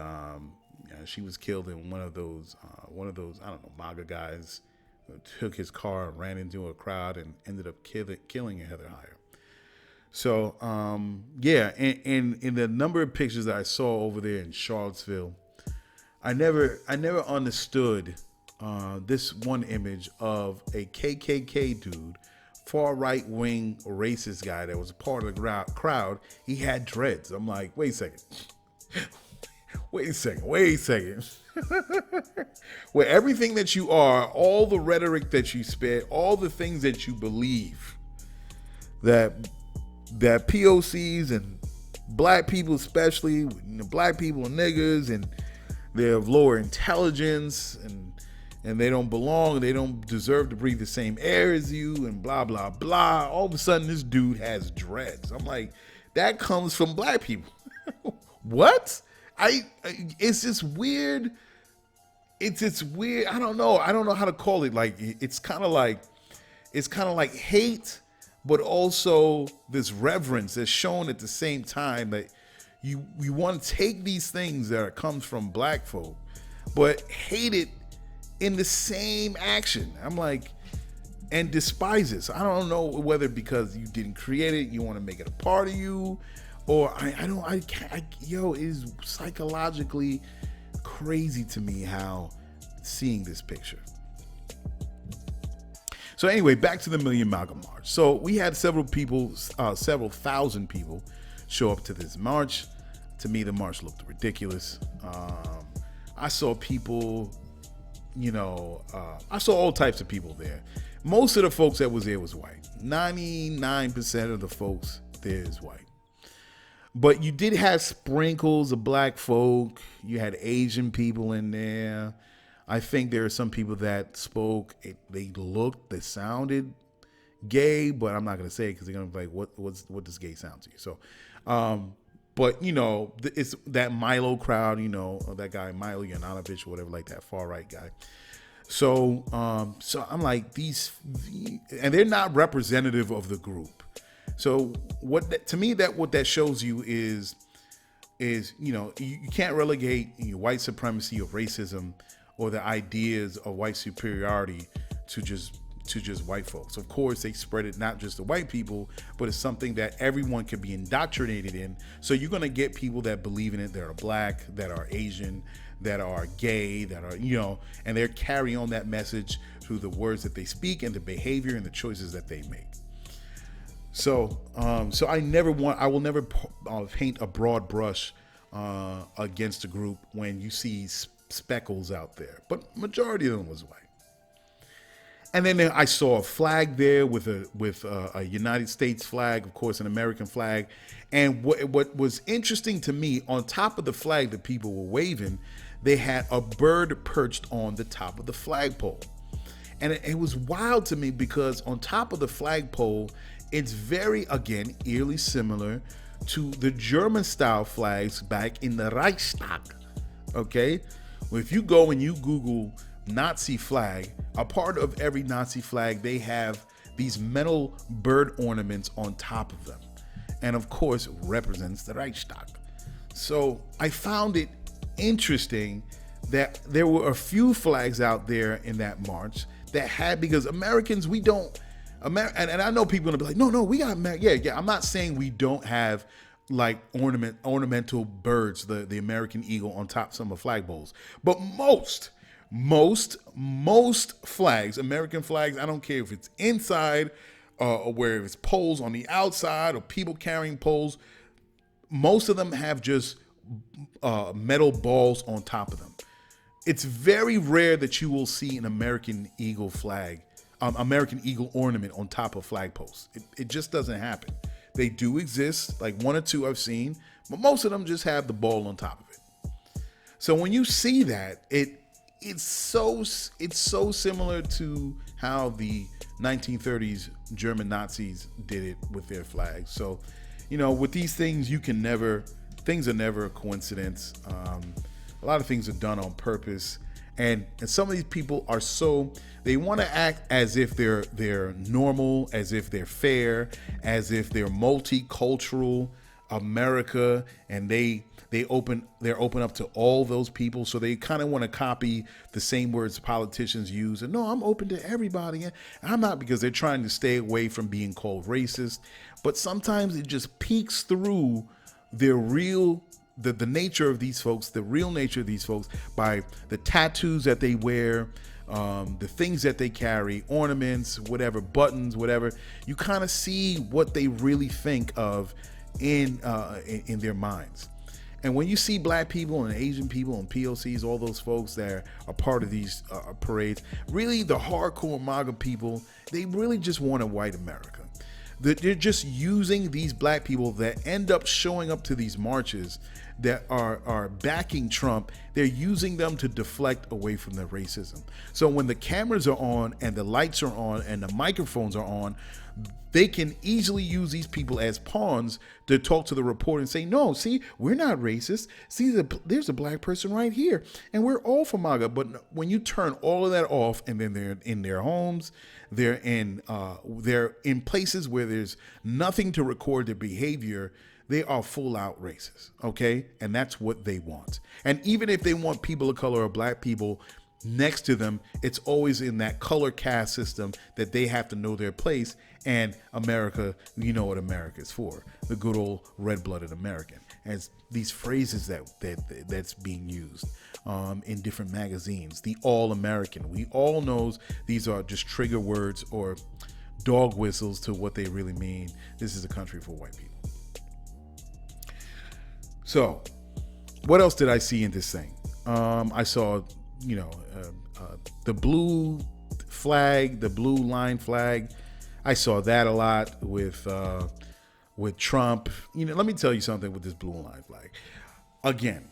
she was killed in one of those I don't know, MAGA guys took his car and ran into a crowd and ended up killing Heather Heyer. So in the number of pictures that I saw over there in Charlottesville, I never understood this one image of a KKK dude, far right wing racist guy that was a part of the crowd. He had dreads. I'm like, wait a second. Where everything that you are, all the rhetoric that you spit, all the things that you believe, that POCs and black people, especially black people and niggers, and they have lower intelligence and they don't belong, they don't deserve to breathe the same air as you, and blah, blah, blah. All of a sudden, this dude has dreads. I'm like, that comes from black people. What? It's just weird. It's weird. I don't know how to call it. Like, it's kind of like hate, but also this reverence that's shown at the same time, that you want to take these things that comes from black folk, but hate it in the same action. I'm like, and despise it. So I don't know whether because you didn't create it, you want to make it a part of you, or it is psychologically crazy to me how seeing this picture. So anyway, back to the Million MAGA March. So we had several thousand people show up to this march. To me, the march looked ridiculous. I saw people, I saw all types of people there. Most of the folks that was there was white. 99% of the folks there is white. But you did have sprinkles of black folk. You had Asian people in there. I think there are some people that spoke. They sounded gay, but I'm not going to say it because they're going to be like, what does gay sound to you? So, but it's that Milo crowd, that guy Milo Jovanovic or whatever, like that far right guy. So I'm like, and they're not representative of the group. So what that shows you is you can't relegate white supremacy or racism or the ideas of white superiority to just white folks. Of course, they spread it not just to white people, but it's something that everyone can be indoctrinated in. So you're going to get people that believe in it, that are black, that are Asian, that are gay, that are, and they're carrying on that message through the words that they speak and the behavior and the choices that they make. So I will never paint a broad brush against a group when you see speckles out there, but majority of them was white. And then I saw a flag there with a United States flag, of course, an American flag. And what was interesting to me, on top of the flag that people were waving, they had a bird perched on the top of the flagpole. And it was wild to me because on top of the flagpole, it's very, again, eerily similar to the German style flags back in the Reichstag. Okay? Well, if you go and you Google Nazi flag, a part of every Nazi flag, they have these metal bird ornaments on top of them. And of course, represents the Reichstag. So I found it interesting that there were a few flags out there in that march that had, because Americans, we don't, and I know people are gonna be like, no, we got, yeah. I'm not saying we don't have like ornamental birds, the American eagle on top of some of flagpoles, but most flags, American flags, I don't care if it's inside or where it's poles on the outside or people carrying poles, most of them have just metal balls on top of them. It's very rare that you will see an American eagle flag American Eagle ornament on top of flag posts. It just doesn't happen. They do exist, like one or two I've seen, but most of them just have the ball on top of it. So when you see that, it's so similar to how the 1930s German Nazis did it with their flags. So, with these things, things are never a coincidence. A lot of things are done on purpose. And some of these people are they want to act as if they're normal, as if they're fair, as if they're multicultural America, and they're open up to all those people. So they kind of want to copy the same words politicians use. And no, I'm open to everybody. And I'm not, because they're trying to stay away from being called racist. But sometimes it just peeks through their real the nature of these folks, the real nature of these folks, by the tattoos that they wear, the things that they carry, ornaments, whatever, buttons, whatever. You kind of see what they really think of in their minds. And when you see black people and Asian people and POCs, all those folks that are part of these parades, really the hardcore MAGA people, they really just want a white America. They're just using these black people that end up showing up to these marches that are backing Trump. They're using them to deflect away from the racism. So when the cameras are on and the lights are on and the microphones are on, they can easily use these people as pawns to talk to the reporter and say, no, see, we're not racist. See, there's a black person right here, and we're all for MAGA. But when you turn all of that off, and then they're in their homes, they're in places where there's nothing to record their behavior, they are full out racist, okay? And that's what they want. And even if they want people of color or black people next to them, it's always in that color caste system that they have to know their place. And America, you know what America is for, the good old red-blooded American. As these phrases that's being used in different magazines, the all-American. We all know these are just trigger words or dog whistles to what they really mean. This is a country for white people. So, what else did I see in this thing? I saw, the blue flag, the blue line flag. I saw that a lot with Trump. Let me tell you something with this blue line flag. Again,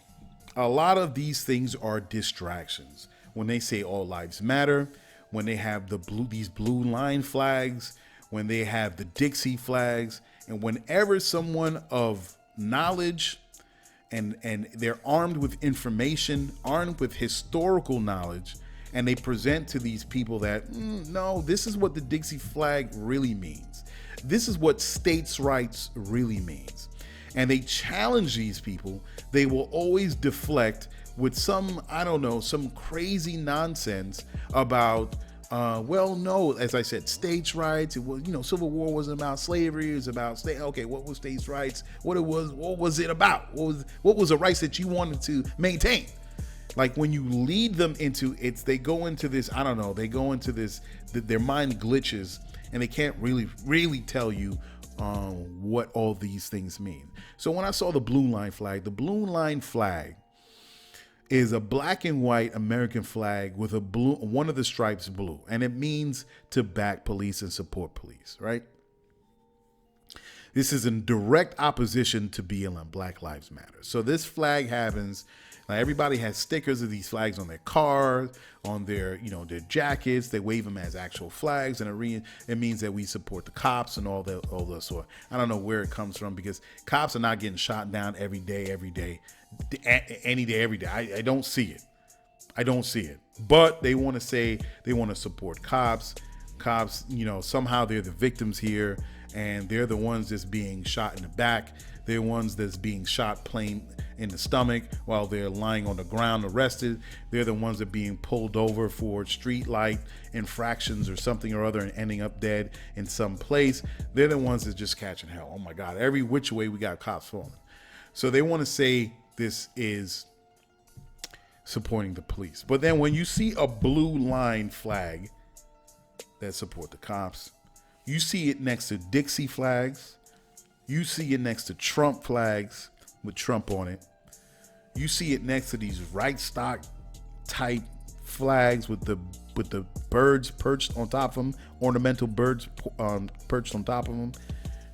a lot of these things are distractions. When they say all lives matter, when they have these blue line flags, when they have the Dixie flags, and whenever someone of knowledge and they're armed with information, armed with historical knowledge, and they present to these people that, no, this is what the Dixie flag really means. This is what states' rights really means. And they challenge these people. They will always deflect with some crazy nonsense about, no, as I said, states' rights. It was, Civil War wasn't about slavery. It was about okay, what was states' rights? What was it about? What was the rights that you wanted to maintain? Like when you lead them into it, they go into this, their mind glitches, and they can't really tell you what all these things mean. So when I saw the blue line flag is a black and white American flag with one of the stripes blue, and it means to back police and support police, right? This is in direct opposition to BLM, Black Lives Matter. So this flag happens. Now everybody has stickers of these flags on their cars, on their jackets. They wave them as actual flags, and it means that we support the cops and all that sort. I don't know where it comes from, because cops are not getting shot down any day, every day. I don't see it. But they want to say they want to support cops. Cops, somehow they're the victims here, and they're the ones that's being shot in the back. They're ones that's being shot plain in the stomach while they're lying on the ground arrested. They're the ones that are being pulled over for street light infractions or something or other and ending up dead in some place. They're the ones that just catching hell. Oh my God, every which way we got cops falling. So they want to say this is supporting the police. But then when you see a blue line flag that support the cops, you see it next to Dixie flags. You see it next to Trump flags with Trump on it. You see it next to these right stock type flags with the with the birds perched on top of them, ornamental birds perched on top of them,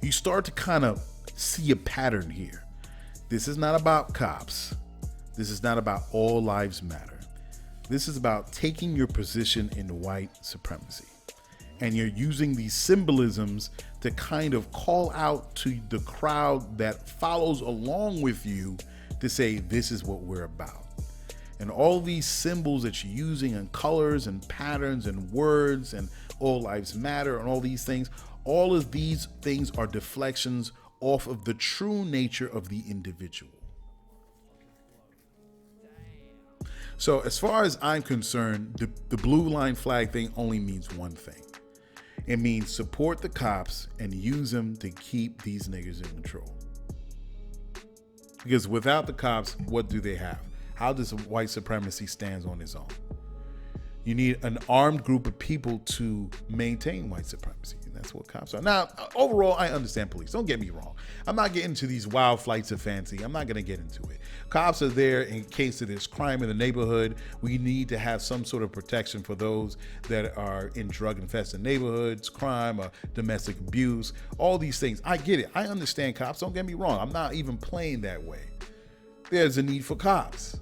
you start to kind of see a pattern here. This is not about cops. This is not about all lives matter. This is about taking your position in white supremacy. And you're using these symbolisms to kind of call out to the crowd that follows along with you to say, this is what we're about. And all these symbols that you're using and colors and patterns and words and all lives matter and all these things, all of these things are deflections off of the true nature of the individual. So as far as I'm concerned, the blue line flag thing only means one thing. It means support the cops and use them to keep these niggas in control. Because without the cops, what do they have? How does white supremacy stand on its own? You need an armed group of people to maintain white supremacy. And that's what cops are. Now, overall, I understand police. Don't get me wrong. I'm not getting into these wild flights of fancy. I'm not going to get into it. Cops are there in case there's crime in the neighborhood. We need to have some sort of protection for those that are in drug-infested neighborhoods, crime, or domestic abuse, all these things. I get it. I understand cops. Don't get me wrong. I'm not even playing that way. There's a need for cops.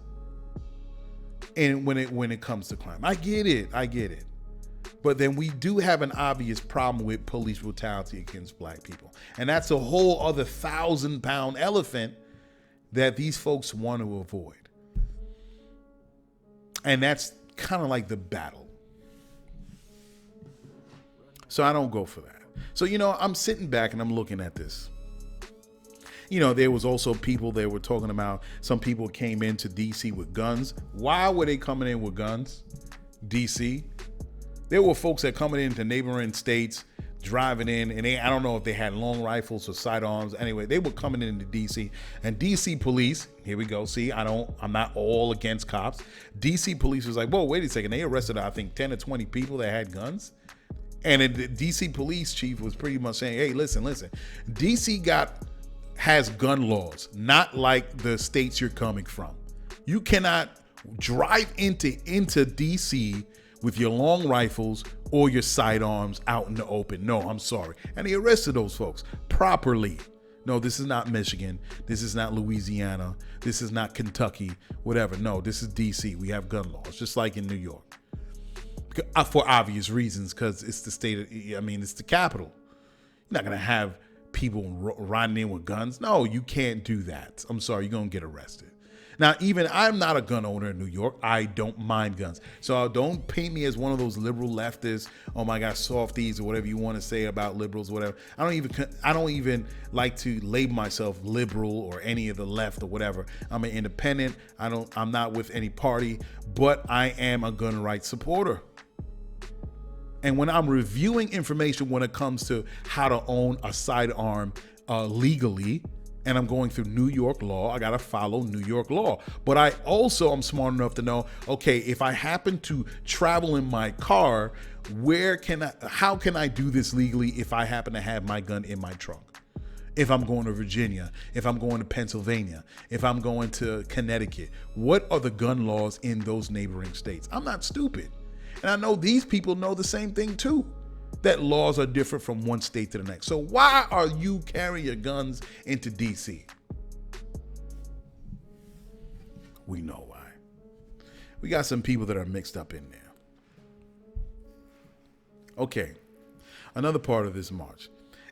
And when it comes to crime, I get it. But then we do have an obvious problem with police brutality against black people. And that's a whole other 1,000-pound elephant that these folks want to avoid. And that's kind of like the battle. So I don't go for that. So, I'm sitting back and I'm looking at this. There was also people that were talking about some people came into DC with guns. Why were they coming in with guns? DC. There were folks that coming into neighboring states, driving in, and I don't know if they had long rifles or sidearms. Anyway, they were coming into DC, and DC police, here we go. See, I'm not all against cops. DC police was like, whoa, wait a second. They arrested, I think, 10 or 20 people that had guns. And the DC police chief was pretty much saying, hey, listen, DC has gun laws, not like the states you're coming from. You cannot drive into DC with your long rifles or your sidearms out in the open. No, I'm sorry. And he arrested those folks properly. No, this is not Michigan. This is not Louisiana. This is not Kentucky, whatever. No, this is DC. We have gun laws, just like in New York. For obvious reasons, because it's the state, it's the capital. You're not going to have people riding in with guns. No, you can't do that. I'm sorry, you're going to get arrested. Now, even I'm not a gun owner in New York. I don't mind guns. So don't paint me as one of those liberal leftists, oh my God, softies, or whatever you want to say about liberals, whatever. I don't even like to label myself liberal or any of the left or whatever. I'm an independent. I'm not with any party, but I am a gun rights supporter. And when I'm reviewing information when it comes to how to own a sidearm legally, and I'm going through New York law, I got to follow New York law. But I also am smart enough to know, okay, if I happen to travel in my car, how can I do this legally if I happen to have my gun in my trunk? If I'm going to Virginia, if I'm going to Pennsylvania, if I'm going to Connecticut, what are the gun laws in those neighboring states? I'm not stupid. And I know these people know the same thing too, that laws are different from one state to the next. So why are you carrying your guns into DC? We know why. We got some people that are mixed up in there. Okay, another part of this march.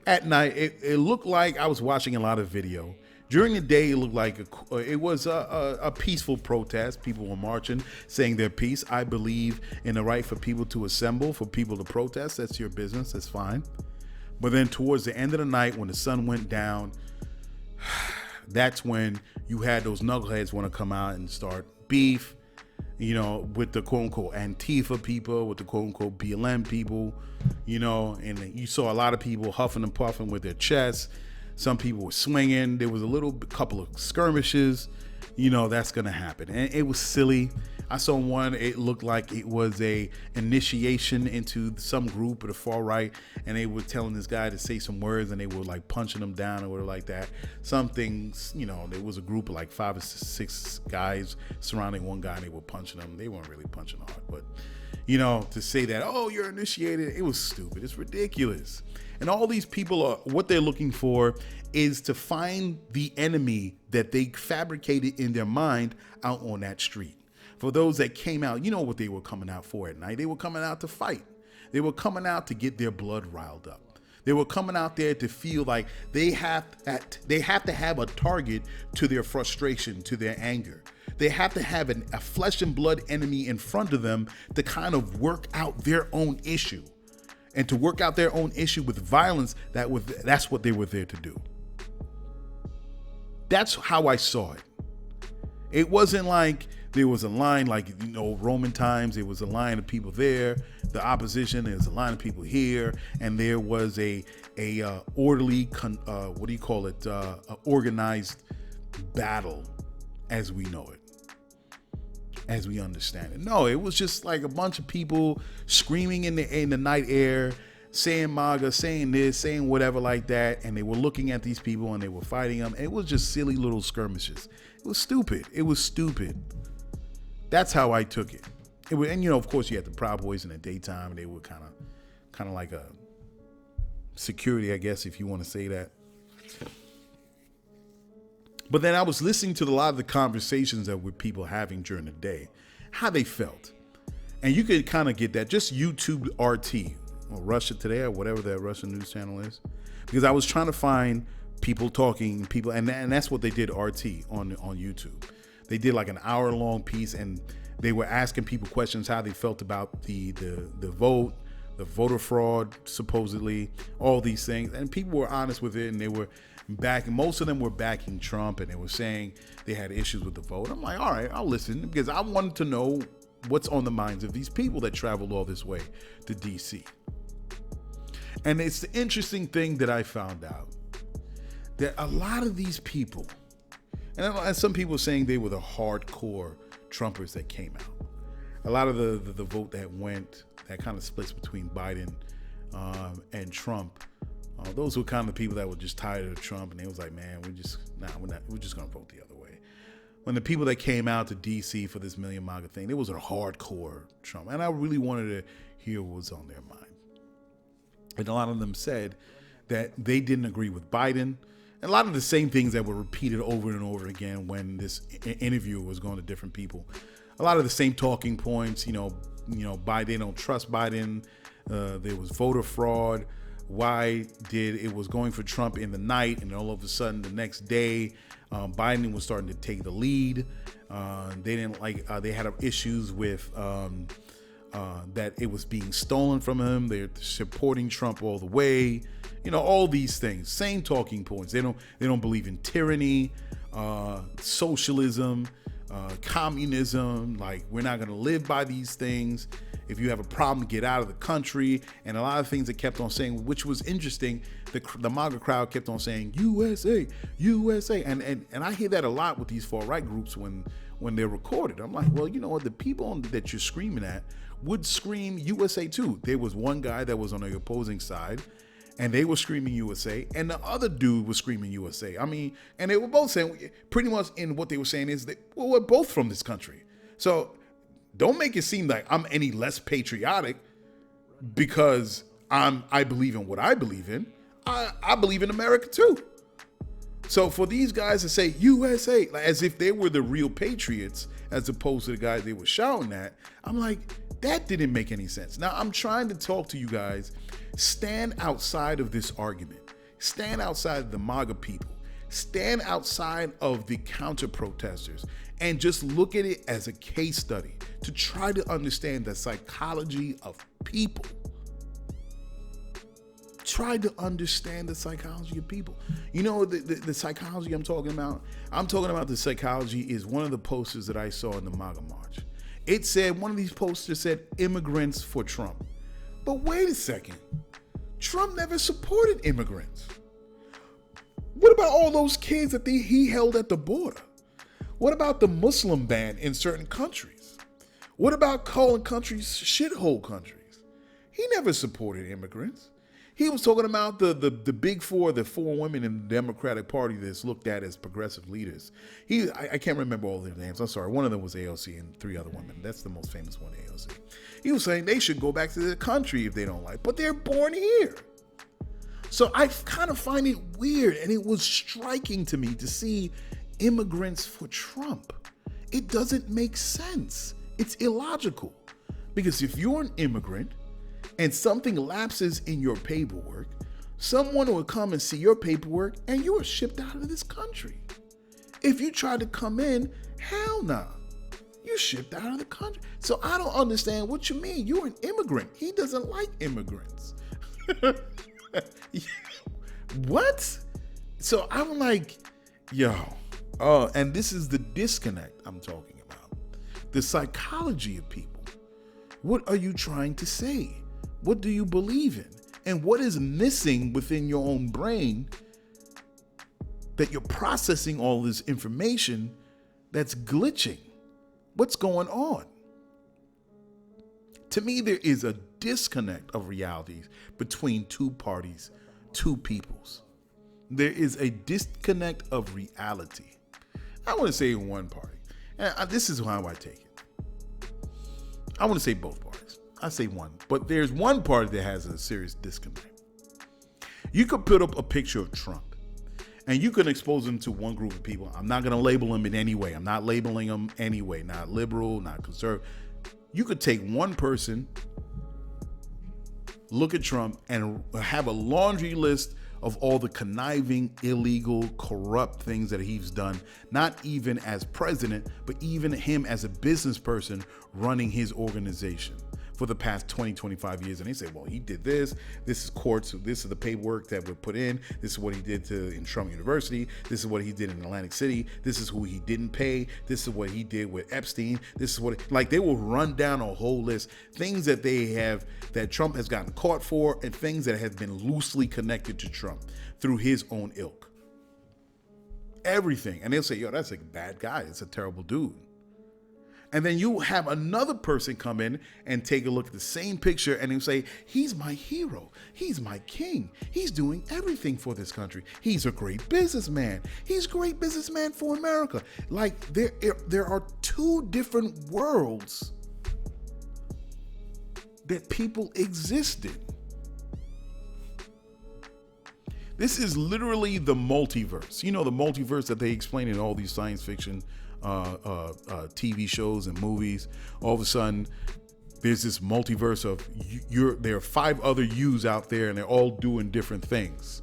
At night, it looked like I was watching a lot of video. During the day, it looked like it was a peaceful protest. People were marching, saying their piece. I believe in the right for people to assemble, for people to protest. That's your business. That's fine. But then towards the end of the night, when the sun went down, that's when you had those knuckleheads want to come out and start beef, with the quote unquote Antifa people, with the quote unquote BLM people, and you saw a lot of people huffing and puffing with their chests. Some people were swinging. There was couple of skirmishes. That's going to happen. And it was silly. I saw one, it looked like it was a initiation into some group of the far right. And they were telling this guy to say some words and they were like punching him down or whatever like that. Some things, there was a group of like 5 or 6 guys surrounding one guy and they were punching him. They weren't really punching hard, but to say that, oh, you're initiated. It was stupid. It's ridiculous. And all these people what they're looking for is to find the enemy that they fabricated in their mind out on that street. For those that came out, you know what they were coming out for at night. They were coming out to fight. They were coming out to get their blood riled up. They were coming out there to feel like they have to have a target to their frustration, to their anger. They have to have a flesh and blood enemy in front of them to kind of work out their own issue. And to work out their own issue with violence, that's what they were there to do. That's how I saw it. It wasn't like there was a line like, Roman times, there was a line of people there, the opposition, there's a line of people here, and there was a orderly, organized battle as we know it, as we understand it. No, it was just like a bunch of people screaming in the night air, saying MAGA, saying this, saying whatever like that, and they were looking at these people and they were fighting them. And it was just silly little skirmishes. It was stupid. That's how I took it. And of course, you had the Proud Boys in the daytime, and they were kind of like a security, I guess, if you want to say that. But then I was listening to a lot of the conversations that were people having during the day, how they felt. And you could kind of get that. Just YouTube RT, or Russia Today, or whatever that Russian news channel is. Because I was trying to find people talking, and that's what they did, RT, on YouTube. They did like an hour-long piece, and they were asking people questions, how they felt about the vote, the voter fraud, supposedly, all these things. And people were honest with it, and they were most of them were backing Trump, and they were saying they had issues with the vote. I'm like, all right, I'll listen, because I wanted to know what's on the minds of these people that traveled all this way to DC. And it's the interesting thing that I found out, that a lot of these people, and some people saying they were the hardcore Trumpers that came out. A lot of the vote that went, that kind of splits between Biden and Trump. Those were kind of people that were just tired of Trump, and they was like, man, we're just gonna vote the other way. When the people that came out to DC for this Million MAGA thing, it was a hardcore Trump, and I really wanted to hear what was on their mind. And a lot of them said that they didn't agree with Biden. And a lot of the same things that were repeated over and over again when this interview was going to different people. A lot of the same talking points, Biden, they don't trust Biden. There was voter fraud. Why it was going for Trump in the night, and all of a sudden the next day, Biden was starting to take the lead. They didn't like, they had issues with that it was being stolen from him. They're supporting Trump all the way. All these things, same talking points. They don't believe in tyranny, socialism, communism. Like, we're not going to live by these things. If you have a problem, get out of the country. And a lot of things that kept on saying, which was interesting, the MAGA crowd kept on saying, USA, USA. And I hear that a lot with these far-right groups when they're recorded. I'm like, well, you know what? The people that you're screaming at would scream USA too. There was one guy that was on the opposing side, and they were screaming USA, and the other dude was screaming USA. I mean, and they were both saying, pretty much in what they were saying is that, well, we're both from this country. So don't make it seem like I'm any less patriotic because I believe in what I believe in. I believe in America too. So for these guys to say USA, like, as if they were the real patriots, as opposed to the guys they were shouting at, I'm like, that didn't make any sense. Now, I'm trying to talk to you guys. Stand outside of this argument. Stand outside of the MAGA people. Stand outside of the counter protesters and just look at it as a case study to try to understand the psychology of people. Try to understand the psychology of people. The psychology I'm talking about? I'm talking about the psychology is one of the posters that I saw in the MAGA March. It said, one of these posters said, immigrants for Trump. But wait a second. Trump never supported immigrants. What about all those kids that he held at the border? What about the Muslim ban in certain countries? What about calling countries shithole countries? He never supported immigrants. He was talking about the big four, the four women in the Democratic Party that's looked at as progressive leaders. I can't remember all their names. I'm sorry. One of them was AOC and 3 other women. That's the most famous one, AOC. He was saying they should go back to their country if they don't like, but they're born here. So I kind of find it weird, and it was striking to me to see immigrants for Trump. It doesn't make sense. It's illogical. Because if you're an immigrant and something lapses in your paperwork, someone will come and see your paperwork and you are shipped out of this country. If you try to come in, hell no. You're shipped out of the country. So I don't understand what you mean. You're an immigrant. He doesn't like immigrants. What? So I'm like, yo. And this is the disconnect I'm talking about. The psychology of people. What are you trying to say? What do you believe in? And what is missing within your own brain that you're processing all this information that's glitching? What's going on? To me, there is a disconnect of realities between two parties, two peoples. There is a disconnect of reality. I want to say one party. And this is how I take it. I want to say both parties. I say one. But there's one party that has a serious disconnect. You could put up a picture of Trump and you can expose him to one group of people. I'm not going to label him in any way. I'm not labeling him anyway. Not liberal, not conservative. You could take one person, look at Trump, and have a laundry list of all the conniving, illegal, corrupt things that he's done, not even as president, but even him as a business person running his organization for the past 20, 25 years. And they say, well, he did this. This is courts. This is the paperwork that were put in. This is what he did in Trump University. This is what he did in Atlantic City. This is who he didn't pay. This is what he did with Epstein. This is what, they will run down a whole list. Things that that Trump has gotten caught for, and things that have been loosely connected to Trump through his own ilk. Everything. And they'll say, yo, that's a bad guy. It's a terrible dude. And then you have another person come in and take a look at the same picture and he'll say, he's my hero. He's my king. He's doing everything for this country. He's a great businessman. He's a great businessman for America. Like there are two different worlds that people exist in. This is literally the multiverse. You know, the multiverse that they explain in all these science fiction TV shows and movies. All of a sudden, there's this multiverse of there are 5 other yous out there, and they're all doing different things,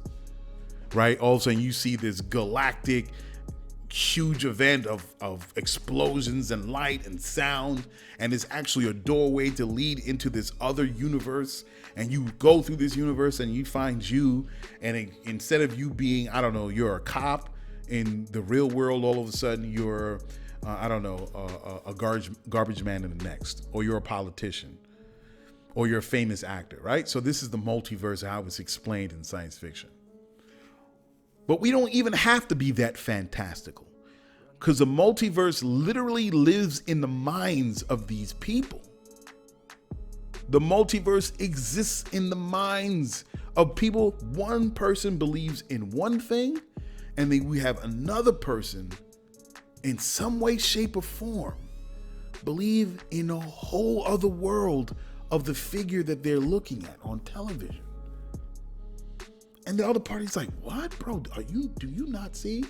right? All of a sudden, you see this galactic, huge event of explosions and light and sound, and it's actually a doorway to lead into this other universe. And you go through this universe, and you find you, and instead of you being, I don't know, you're a cop. In the real world, all of a sudden you're, a garbage man in the next, or you're a politician, or you're a famous actor, right? So this is the multiverse, how it's explained in science fiction. But we don't even have to be that fantastical, because the multiverse literally lives in the minds of these people. The multiverse exists in the minds of people. One person believes in one thing, and then we have another person in some way, shape, or form believe in a whole other world of the figure that they're looking at on television. And the other party's like, what, bro? Do you not see?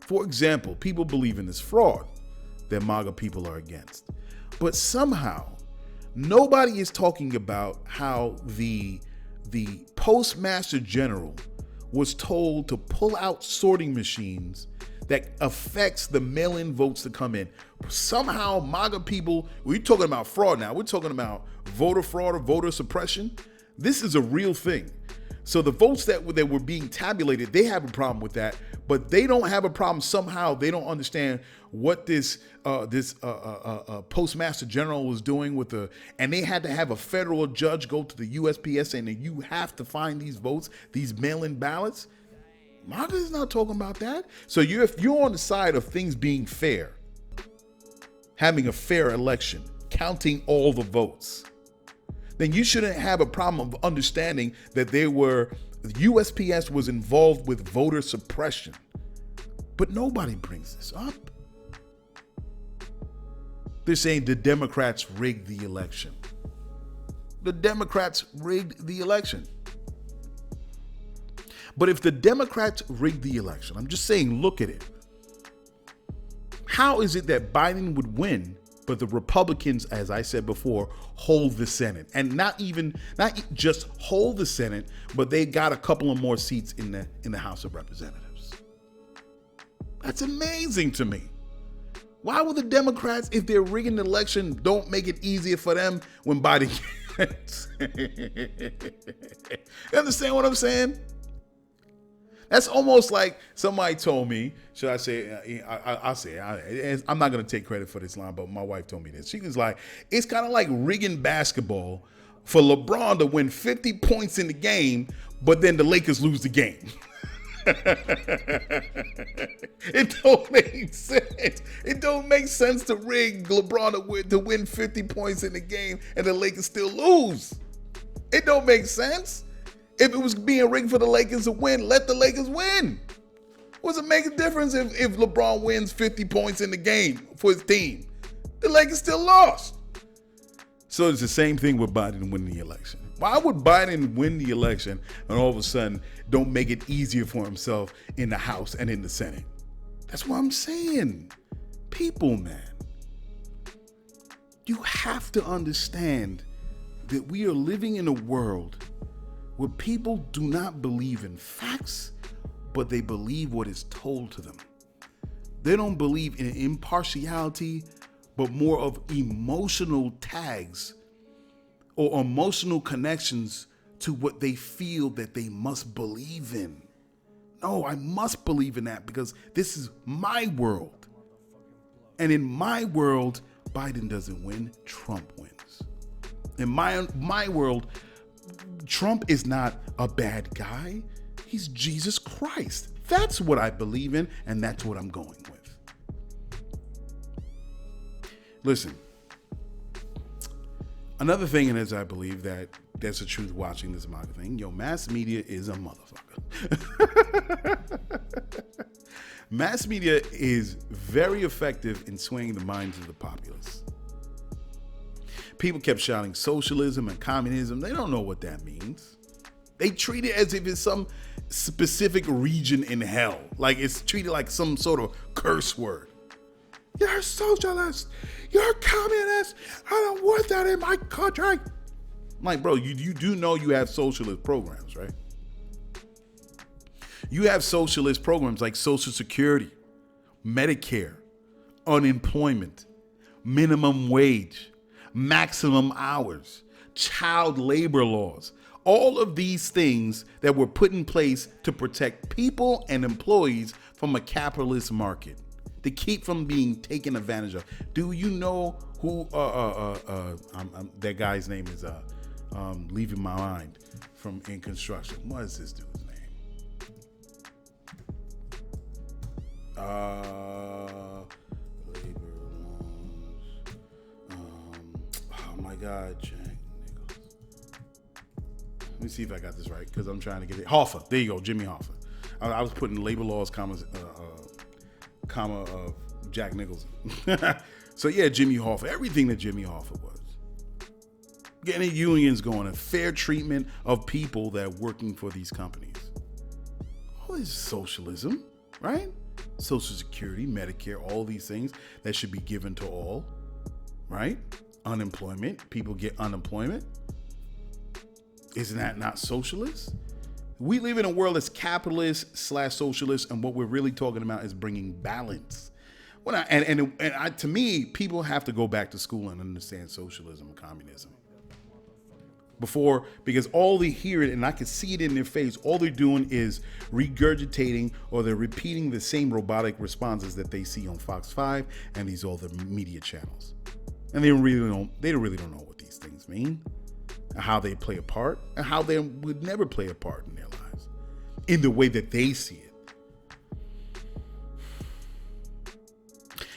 For example, people believe in this fraud that MAGA people are against. But somehow, nobody is talking about how the Postmaster General was told to pull out sorting machines that affects the mail-in votes that come in. Somehow MAGA people, we're talking about fraud now. We're talking about voter fraud or voter suppression. This is a real thing. So the votes that were being tabulated, they have a problem with that, but they don't have a problem. Somehow they don't understand what this Postmaster General was doing and they had to have a federal judge go to the USPS saying that you have to find these votes, these mail-in ballots. MAGA is not talking about that. So if you're on the side of things being fair, having a fair election, counting all the votes, then you shouldn't have a problem of understanding that USPS was involved with voter suppression. But nobody brings this up. They're saying the Democrats rigged the election. The Democrats rigged the election. But if the Democrats rigged the election, I'm just saying, look at it. How is it that Biden would win, but the Republicans, as I said before, hold the Senate? And not just hold the Senate, but they got a couple of more seats in the House of Representatives. That's amazing to me. Why would the Democrats, if they're rigging the election, don't make it easier for them when Biden gets? You understand what I'm saying? That's almost like somebody told me, should I say, I'll say it. I'm not going to take credit for this line, but my wife told me this. She was like, it's kind of like rigging basketball for LeBron to win 50 points in the game, but then the Lakers lose the game. It don't make sense. It don't make sense to rig LeBron to win 50 points in the game and the Lakers still lose. It don't make sense. If it was being rigged for the Lakers to win, let the Lakers win. What does it make a difference if LeBron wins 50 points in the game for his team? The Lakers still lost. So it's the same thing with Biden winning the election. Why would Biden win the election and all of a sudden don't make it easier for himself in the House and in the Senate? That's what I'm saying. People, man. You have to understand that we are living in a world where people do not believe in facts, but they believe what is told to them. They don't believe in impartiality, but more of emotional tags or emotional connections to what they feel that they must believe in. No, I must believe in that because this is my world. And in my world, Biden doesn't win, Trump wins. In my world, Trump is not a bad guy. He's Jesus Christ. That's what I believe in, and that's what I'm going with. Listen, another thing is I believe that there's a truth watching this MAGA thing. Mass media is a motherfucker. Mass media is very effective in swaying the minds of the populace. People kept shouting socialism and communism. They don't know what that means. They treat it as if it's some specific region in hell. Like it's treated like some sort of curse word. You're a socialist. You're a communist. I don't want that in my country. I'm like, bro, you do know you have socialist programs, right? You have socialist programs like Social Security, Medicare, unemployment, minimum wage, maximum hours, child labor laws. All of these things that were put in place to protect people and employees from a capitalist market, to keep from being taken advantage of. Do you know who that guy's name is leaving my mind from in construction? What is this dude's name? Labor loans. Oh my God, Jack Nichols. Let me see if I got this right because I'm trying to get it. Hoffa. There you go, Jimmy Hoffa. I was putting labor laws, comma of Jack Nichols. So yeah, Jimmy Hoffa. Everything that Jimmy Hoffa was. Getting unions going, a fair treatment of people that are working for these companies. All this is socialism, right? Social Security, Medicare, all these things that should be given to all, right? Unemployment, people get unemployment. Isn't that not socialist? We live in a world that's capitalist / socialist, and what we're really talking about is bringing balance. To me, people have to go back to school and understand socialism and communism. Because all they hear it, and I can see it in their face, all they're doing is regurgitating or they're repeating the same robotic responses that they see on Fox 5 and these other media channels. And they really don't know what these things mean, and how they play a part, and how they would never play a part in their lives in the way that they see it.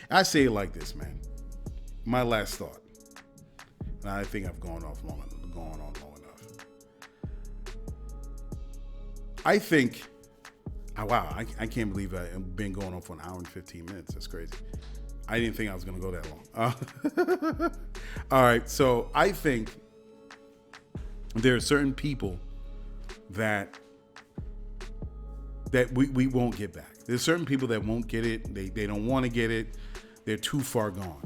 I say it like this, man. My last thought, and I think I've gone going on long enough. I think, wow, I can't believe I've been going on for an hour and 15 minutes. That's crazy. I didn't think I was going to go that long. All right, so I think there are certain people that we won't get back. There's certain people that won't get it. They don't want to get it. They're too far gone.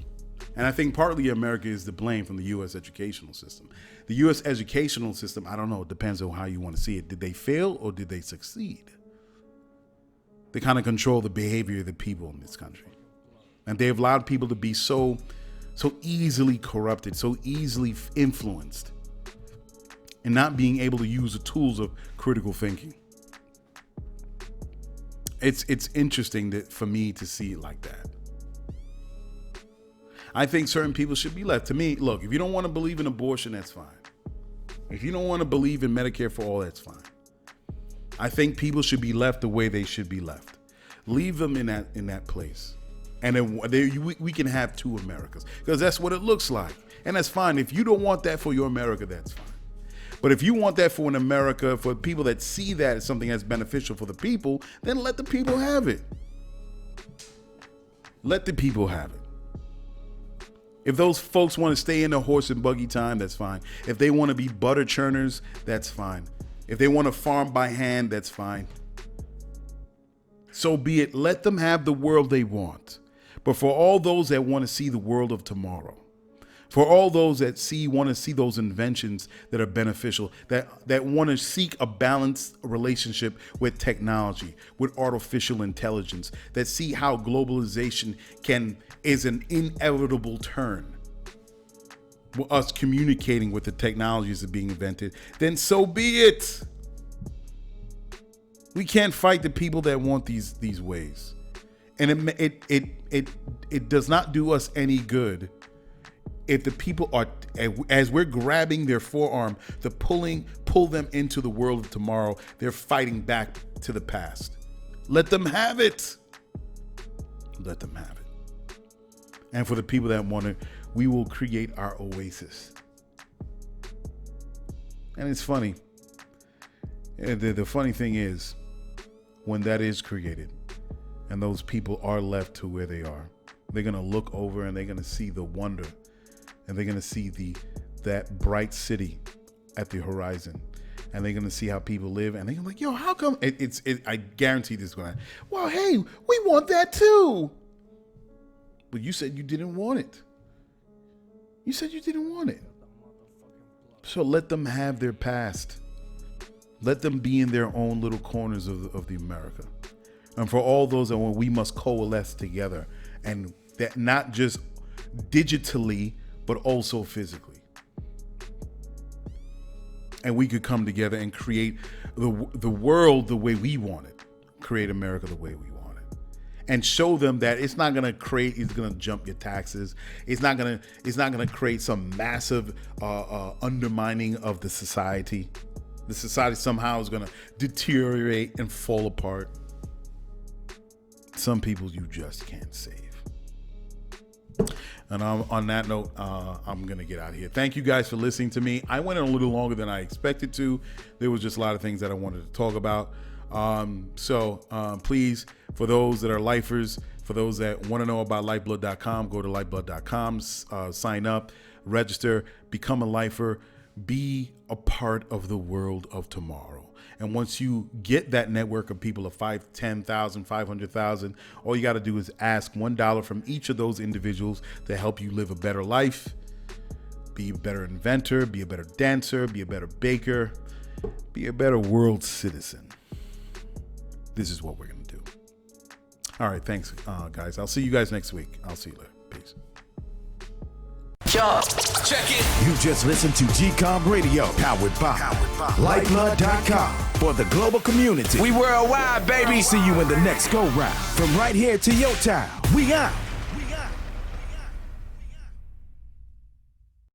And I think partly America is to blame from the U.S. educational system. The U.S. educational system, I don't know, it depends on how you want to see it. Did they fail or did they succeed? They kind of control the behavior of the people in this country. And they've allowed people to be so easily corrupted, so easily influenced, and not being able to use the tools of critical thinking. It's interesting for me to see it like that. I think certain people should be left. To me, look, if you don't want to believe in abortion, that's fine. If you don't want to believe in Medicare for all, that's fine. I think people should be left the way they should be left. Leave them in that place. And then we can have two Americas, because that's what it looks like. And that's fine. If you don't want that for your America, that's fine. But if you want that for an America, for people that see that as something that's beneficial for the people, then let the people have it. Let the people have it. If those folks want to stay in the horse and buggy time, that's fine. If they want to be butter churners, that's fine. If they want to farm by hand, that's fine. So be it. Let them have the world they want. But for all those that want to see the world of tomorrow, for all those that want to see those inventions that are beneficial, that want to seek a balanced relationship with technology, with artificial intelligence, that see how globalization is an inevitable turn, us communicating with the technologies that are being invented, then so be it. We can't fight the people that want these ways. And it does not do us any good if the people are, as we're grabbing their forearm to pull them into the world of tomorrow, they're fighting back to the past. Let them have it. Let them have it. And for the people that want it, we will create our oasis. And it's funny. The funny thing is, when that is created, and those people are left to where they are, they're going to look over and they're going to see the wonder, and they're going to see that bright city at the horizon, and they're going to see how people live, and they're going to be like, yo, how come I guarantee this is going to happen. Well, hey, we want that too. But you said you didn't want it. You said you didn't want it. So let them have their past. Let them be in their own little corners of the America. And for all those that we must coalesce together, and that not just digitally, but also physically. And we could come together and create the world the way we want it. Create America the way we want it. And show them that it's not gonna jump your taxes. It's not gonna create some massive undermining of the society. The society somehow is gonna deteriorate and fall apart. Some people you just can't save. And on that note, I'm going to get out of here. Thank you guys for listening to me. I went in a little longer than I expected to. There was just a lot of things that I wanted to talk about. So please, for those that are lifers, for those that want to know about Lyfeblood.com, go to Lyfeblood.com, sign up, register, become a lifer, be a part of the world of tomorrow. And once you get that network of people of 5, 10,000, 500,000, all you got to do is ask $1 from each of those individuals to help you live a better life, be a better inventor, be a better dancer, be a better baker, be a better world citizen. This is what we're going to do. All right. Thanks, guys. I'll see you guys next week. I'll see you later. Peace. Check it. You just listened to GCOM Radio, powered by Lyfeblood.com. For the global community. We worldwide, baby. See you in the next go round. From right here to your town. We out.